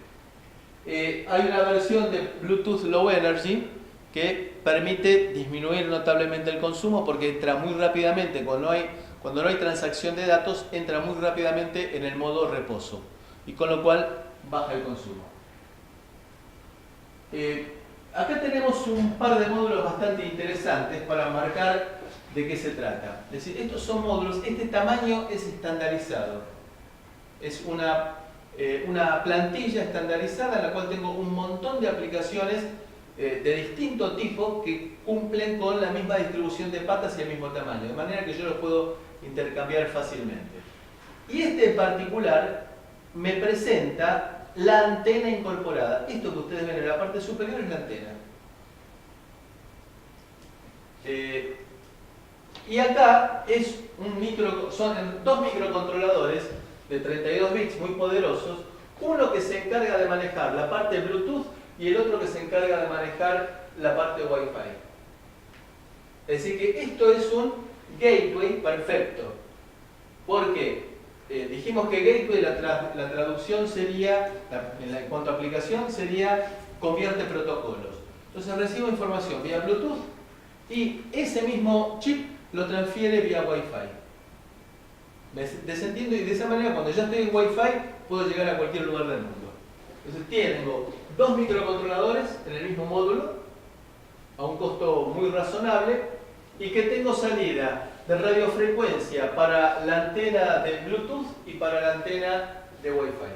Hay una versión de Bluetooth Low Energy que permite disminuir notablemente el consumo porque entra muy rápidamente, cuando no hay transacción de datos, entra muy rápidamente en el modo reposo y con lo cual baja el consumo. Acá tenemos un par de módulos bastante interesantes para marcar de qué se trata. Es decir, estos son módulos, este tamaño es estandarizado. Es una plantilla estandarizada en la cual tengo un montón de aplicaciones de distinto tipo que cumplen con la misma distribución de patas y el mismo tamaño, de manera que yo los puedo intercambiar fácilmente. Y este en particular me presenta la antena incorporada. Esto que ustedes ven en la parte superior es la antena. Y acá es son dos microcontroladores de 32 bits muy poderosos, uno que se encarga de manejar la parte Bluetooth y el otro que se encarga de manejar la parte Wi-Fi. Es decir que esto es un gateway perfecto. ¿Por qué? Dijimos que gateway, la traducción sería, en cuanto a aplicación, sería convierte protocolos. Entonces recibo información vía Bluetooth y ese mismo chip lo transfiere vía Wi-Fi. Desentiendo, y de esa manera cuando ya estoy en Wi-Fi puedo llegar a cualquier lugar del mundo. Entonces tengo dos microcontroladores en el mismo módulo a un costo muy razonable y que tengo salida de radiofrecuencia para la antena de Bluetooth y para la antena de Wi-Fi.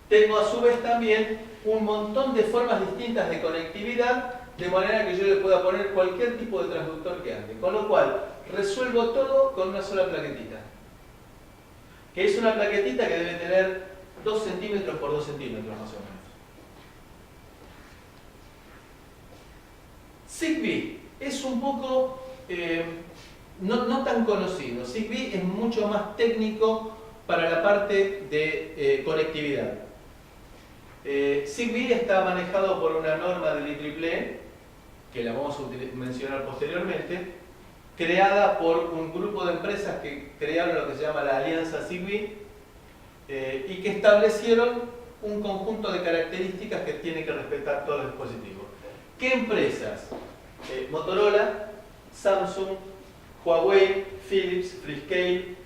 Tengo a su vez también un montón de formas distintas de conectividad, de manera que yo le pueda poner cualquier tipo de transductor que ande. Con lo cual, resuelvo todo con una sola plaquetita. Que es una plaquetita que debe tener 2 centímetros por 2 centímetros más o menos. Zigbee es un poco no tan conocido. Zigbee es mucho más técnico para la parte de conectividad. Zigbee está manejado por una norma del IEEE, que la vamos a mencionar posteriormente, creada por un grupo de empresas que crearon lo que se llama la Alianza Zigbee y que establecieron un conjunto de características que tiene que respetar todo el dispositivo. ¿Qué empresas? Motorola, Samsung, Huawei, Philips, Freescale,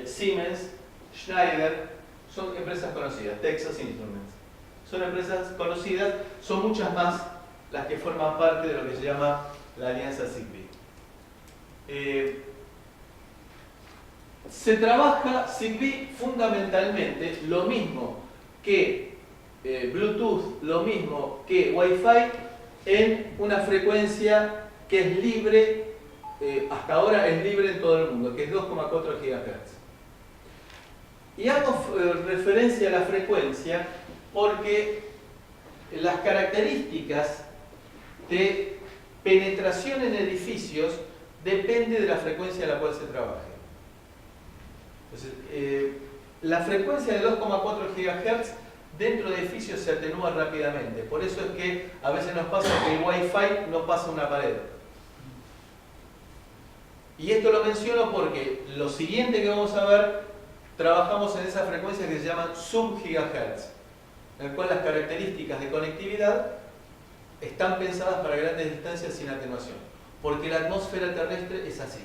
Siemens, Schneider, son empresas conocidas, Texas Instruments. Son empresas conocidas, son muchas más las que forman parte de lo que se llama la Alianza Zigbee. Se trabaja Zigbee fundamentalmente lo mismo que Bluetooth, lo mismo que Wi-Fi, en una frecuencia que es libre, hasta ahora es libre en todo el mundo, que es 2,4 GHz. Y hago referencia a la frecuencia porque las características de penetración en edificios depende de la frecuencia a la cual se trabaje. Entonces, la frecuencia de 2,4 GHz dentro de edificios se atenúa rápidamente. Por eso es que a veces nos pasa que el Wi-Fi no pasa una pared. Y esto lo menciono porque lo siguiente que vamos a ver, trabajamos en esa frecuencia que se llama sub-gigahertz, en el cual las características de conectividad están pensadas para grandes distancias sin atenuación, porque la atmósfera terrestre es así.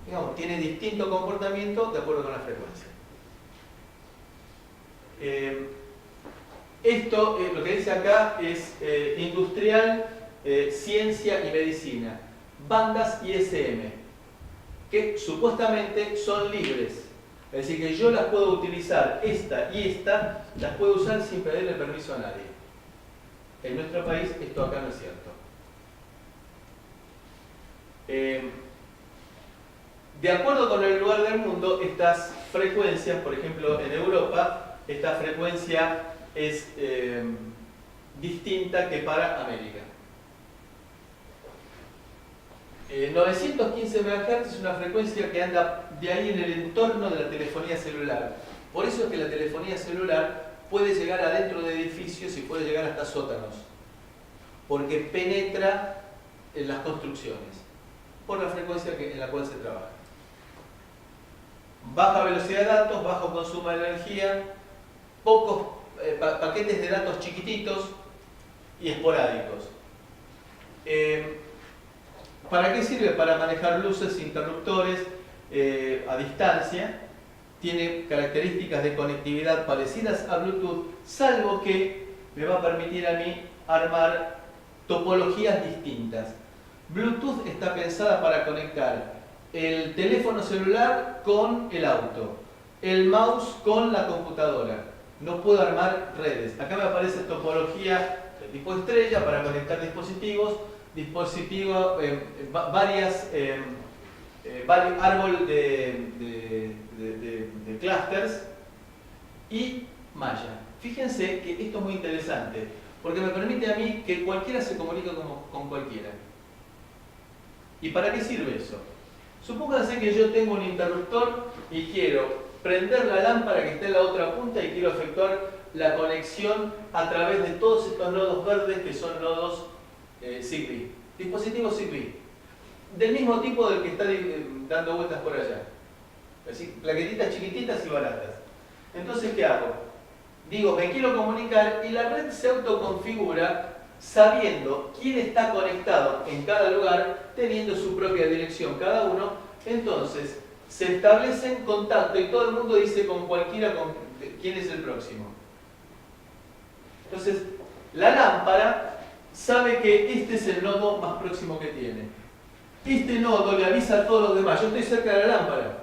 Digamos, tiene distinto comportamiento de acuerdo con la frecuencia. Esto, lo que dice acá es industrial, ciencia y medicina, bandas ISM, que supuestamente son libres. Es decir, que yo las puedo utilizar, esta y esta, las puedo usar sin pedirle permiso a nadie. En nuestro país esto acá no es cierto. De acuerdo con el lugar del mundo, estas frecuencias, por ejemplo en Europa, esta frecuencia es distinta que para América. 915 MHz es una frecuencia que anda de ahí en el entorno de la telefonía celular. Por eso es que la telefonía celular puede llegar adentro de edificios y puede llegar hasta sótanos, porque penetra en las construcciones por la frecuencia en la cual se trabaja. Baja velocidad de datos, bajo consumo de energía, pocos paquetes de datos chiquititos y esporádicos. ¿Para qué sirve? Para manejar luces, interruptores a distancia. Tiene características de conectividad parecidas a Bluetooth, salvo que me va a permitir a mí armar topologías distintas. Bluetooth está pensada para conectar el teléfono celular con el auto, el mouse con la computadora. No puedo armar redes. Acá me aparece topología de tipo estrella para conectar dispositivos, varios árboles de clusters y malla. Fíjense que esto es muy interesante, porque me permite a mí que cualquiera se comunique con cualquiera. ¿Y para qué sirve eso? Supónganse que yo tengo un interruptor y quiero prender la lámpara que está en la otra punta y quiero efectuar la conexión a través de todos estos nodos verdes que son nodos Zigbee, dispositivos Zigbee, del mismo tipo del que está dando vueltas por allá. Así, plaquetitas chiquititas y baratas. Entonces, ¿qué hago? Digo, me quiero comunicar y la red se autoconfigura sabiendo quién está conectado en cada lugar, teniendo su propia dirección cada uno. Entonces, se establecen contacto y todo el mundo dice con cualquiera quién es el próximo. Entonces, la lámpara sabe que este es el nodo más próximo que tiene. Este nodo le avisa a todos los demás, yo estoy cerca de la lámpara.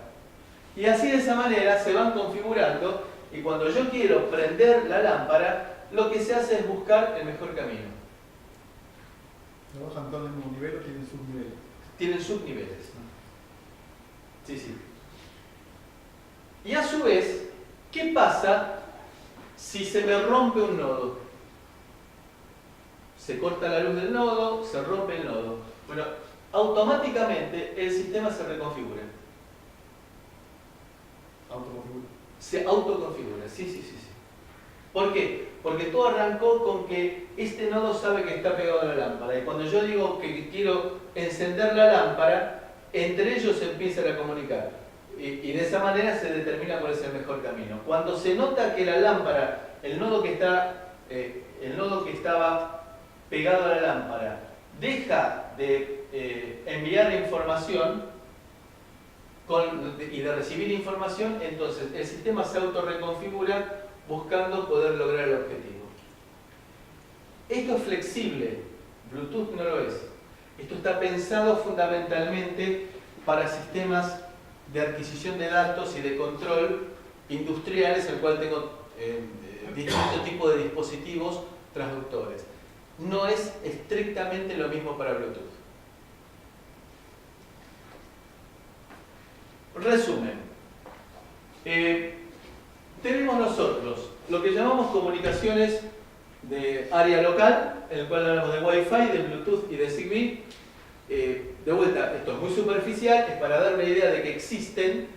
Y así de esa manera se van configurando y cuando yo quiero prender la lámpara, lo que se hace es buscar el mejor camino. ¿Trabajan todos en el mismo nivel o tienen subniveles? Tienen subniveles. Sí, sí. Y a su vez, ¿qué pasa si se me rompe un nodo? Se corta la luz del nodo, se rompe el nodo. Bueno, automáticamente el sistema se reconfigura. Autoconfigura. Se autoconfigura, sí, sí, sí, sí. ¿Por qué? Porque todo arrancó con que este nodo sabe que está pegado a la lámpara. Y cuando yo digo que quiero encender la lámpara, entre ellos se empiezan a comunicar. Y de esa manera se determina cuál es el mejor camino. Cuando se nota que la lámpara, el nodo que estaba pegado a la lámpara, deja de enviar información y de recibir información, entonces el sistema se autorreconfigura buscando poder lograr el objetivo. Esto es flexible, Bluetooth no lo es. Esto está pensado fundamentalmente para sistemas de adquisición de datos y de control industriales, en el cual tengo distintos tipos de dispositivos transductores. No es estrictamente lo mismo para Bluetooth. Resumen. Tenemos nosotros lo que llamamos comunicaciones de área local, en el cual hablamos de Wi-Fi, de Bluetooth y de Zigbee. De vuelta, esto es muy superficial, es para dar la idea de que existen,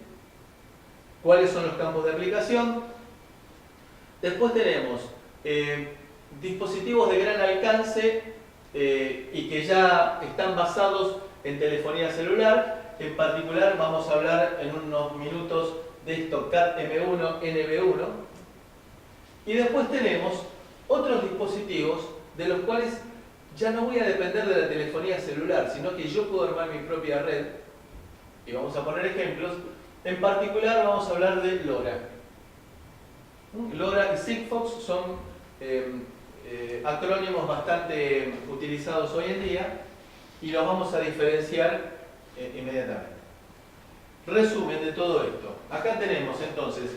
cuáles son los campos de aplicación. Después tenemos dispositivos de gran alcance y que ya están basados en telefonía celular. En particular vamos a hablar en unos minutos de esto, Cat M1, NB1. Y después tenemos otros dispositivos de los cuales ya no voy a depender de la telefonía celular, sino que yo puedo armar mi propia red. Y vamos a poner ejemplos. En particular vamos a hablar de LoRa. LoRa y Sigfox son acrónimos bastante utilizados hoy en día y los vamos a diferenciar inmediatamente. Resumen de todo esto. Acá tenemos entonces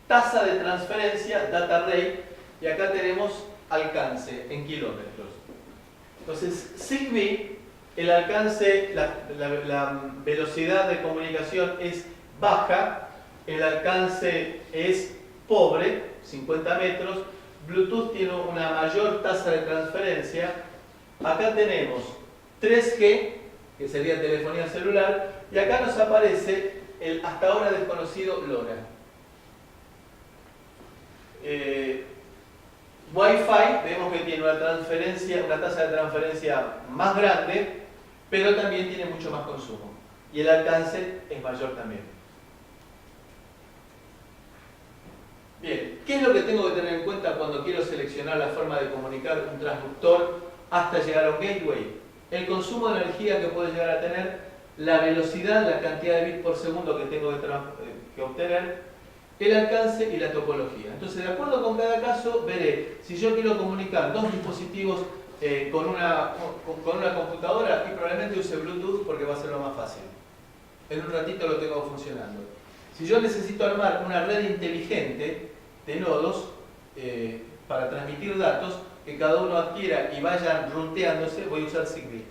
tasa de transferencia, data rate, y acá tenemos alcance en kilómetros. Entonces, Zigbee, el alcance, la velocidad de comunicación es baja, el alcance es pobre, 50 metros. Bluetooth tiene una mayor tasa de transferencia. Acá tenemos 3G, que sería telefonía celular, y acá nos aparece el hasta ahora desconocido LoRa. Wi-Fi, vemos que tiene una tasa de transferencia más grande, pero también tiene mucho más consumo. Y el alcance es mayor también. Bien, ¿qué es lo que tengo que tener en cuenta cuando quiero seleccionar la forma de comunicar un transductor hasta llegar a un gateway? El consumo de energía que puede llegar a tener, la velocidad, la cantidad de bits por segundo que tengo que obtener, el alcance y la topología. Entonces, de acuerdo con cada caso, veré si yo quiero comunicar dos dispositivos con una computadora, y probablemente use Bluetooth porque va a ser lo más fácil. En un ratito lo tengo funcionando. Si yo necesito armar una red inteligente de nodos para transmitir datos, que cada uno adquiera y vayan ruteándose, voy a usar Zigbee.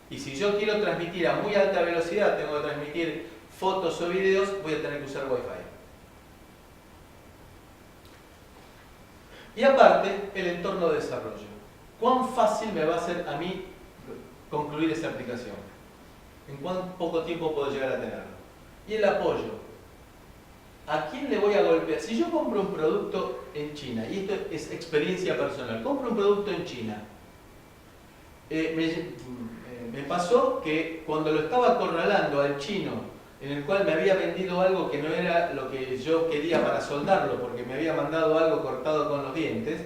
Y si yo quiero transmitir a muy alta velocidad, tengo que transmitir fotos o videos, voy a tener que usar Wi-Fi. Y aparte, el entorno de desarrollo. ¿Cuán fácil me va a ser a mí concluir esa aplicación? ¿En cuán poco tiempo puedo llegar a tenerlo? Y el apoyo. ¿A quién le voy a golpear? Si yo compro un producto en China, y esto es experiencia personal, compro un producto en China, me pasó que cuando lo estaba acorralando al chino, en el cual me había vendido algo que no era lo que yo quería para soldarlo, porque me había mandado algo cortado con los dientes,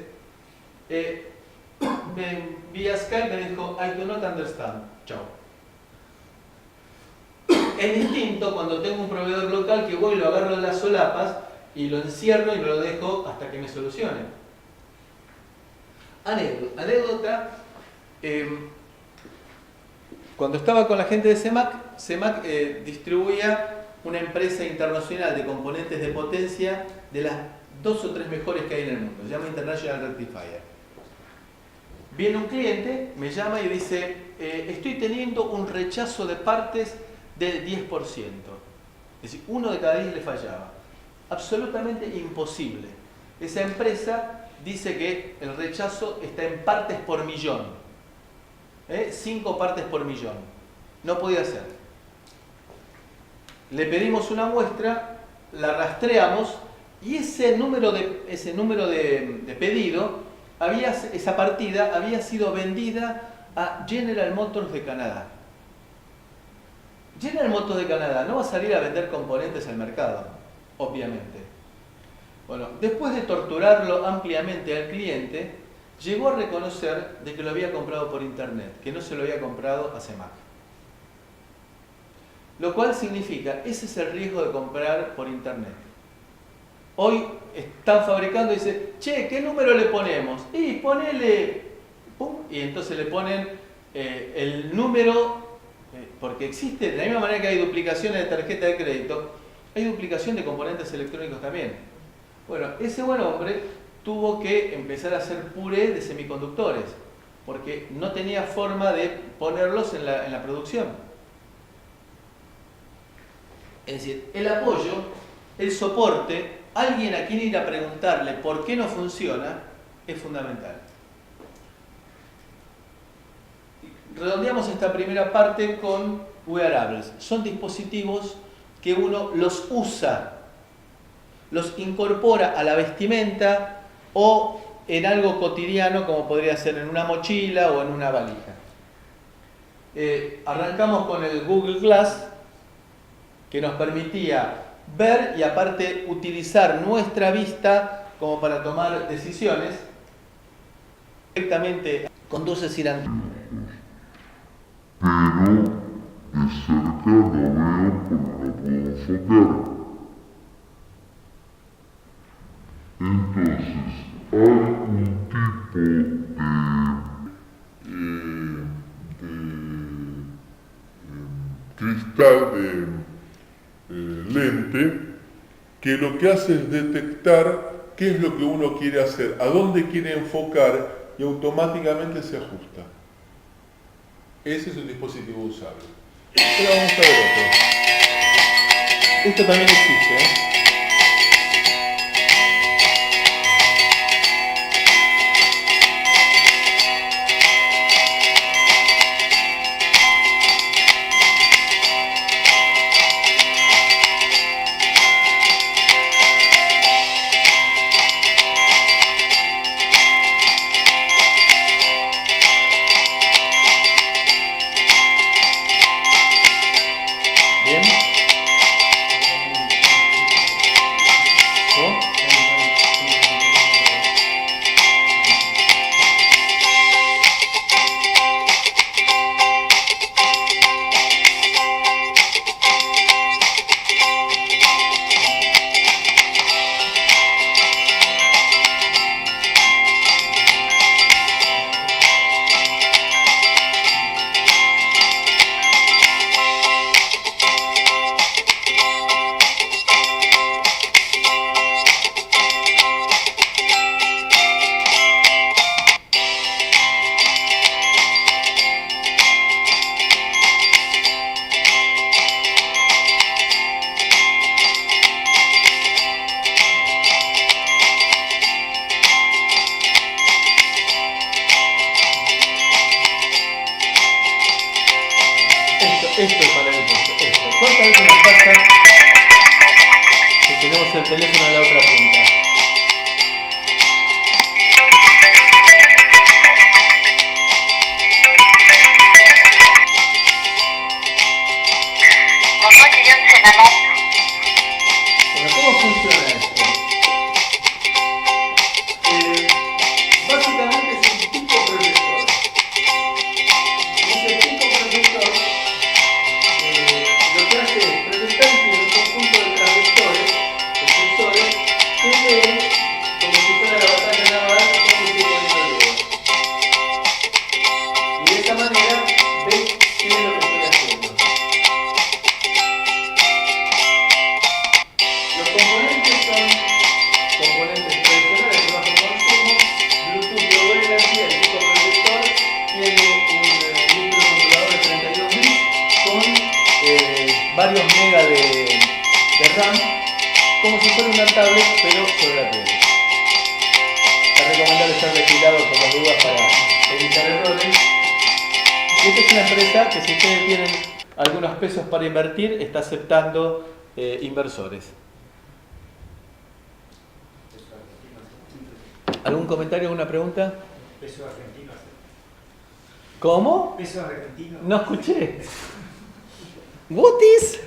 vía Skype me dijo, I do not understand. Chao. Es distinto cuando tengo un proveedor local que voy, lo agarro de las solapas y lo encierro y me lo dejo hasta que me solucione. Anécdota. Cuando estaba con la gente de CEMAC distribuía una empresa internacional de componentes de potencia de las 2 o 3 mejores que hay en el mundo. Se llama International Rectifier. Viene un cliente, me llama y dice, estoy teniendo un rechazo de partes del 10%. Es decir, 1 de cada 10 le fallaba. Absolutamente imposible. Esa empresa dice que el rechazo está en partes por millón. 5 partes por millón. No podía ser. Le pedimos una muestra, la rastreamos y ese número de pedido, esa partida había sido vendida a General Motors de Canadá. General Motors de Canadá no va a salir a vender componentes al mercado, obviamente. Bueno, después de torturarlo ampliamente al cliente, llegó a reconocer de que lo había comprado por internet, que no se lo había comprado a CEMAC. Lo cual significa, ese es el riesgo de comprar por internet. Hoy están fabricando y dicen, che, ¿qué número le ponemos? Y ponele, pum, y entonces le ponen el número, porque existe, de la misma manera que hay duplicaciones de tarjeta de crédito, hay duplicación de componentes electrónicos también. Bueno, ese buen hombre tuvo que empezar a hacer puré de semiconductores, porque no tenía forma de ponerlos en la producción. Es decir, el apoyo, el soporte, alguien a quien ir a preguntarle por qué no funciona, es fundamental. Redondeamos esta primera parte con wearables. Son dispositivos que uno los usa, los incorpora a la vestimenta o en algo cotidiano, como podría ser en una mochila o en una valija. Arrancamos con el Google Glass, que nos permitía ver y aparte utilizar nuestra vista como para tomar decisiones. Directamente con luces girantes. Pero de cerca no veo porque no puedo enfocar. Entonces, hay un tipo de cristal, de lente, que lo que hace es detectar qué es lo que uno quiere hacer, a dónde quiere enfocar y automáticamente se ajusta. Ese es un dispositivo usable. Pero vamos a ver otro. Esto también existe, ¿eh? Esto es maravilloso. Esto. ¿Cuántas veces nos pasa que tenemos el teléfono en la otra punta? Bueno, ¿cómo funciona esto? Básicamente es un pico proyector. Y ese pico proyector lo que hace es proyectar un conjunto de transductores, de sensores, que leen como si fuera la batalla naval cómo estoy poniendo el dedo. Y de esta manera ves qué es lo que estoy haciendo. Los componentes son varios megas de RAM, como si fuera una tablet, pero sobre la piel. Es recomendable estar vigilado por las dudas para evitar errores. Y esta es una empresa que, si ustedes tienen algunos pesos para invertir, está aceptando inversores. ¿Algún comentario, alguna pregunta? Peso argentino. ¿Cómo? Peso argentino. No escuché. What is?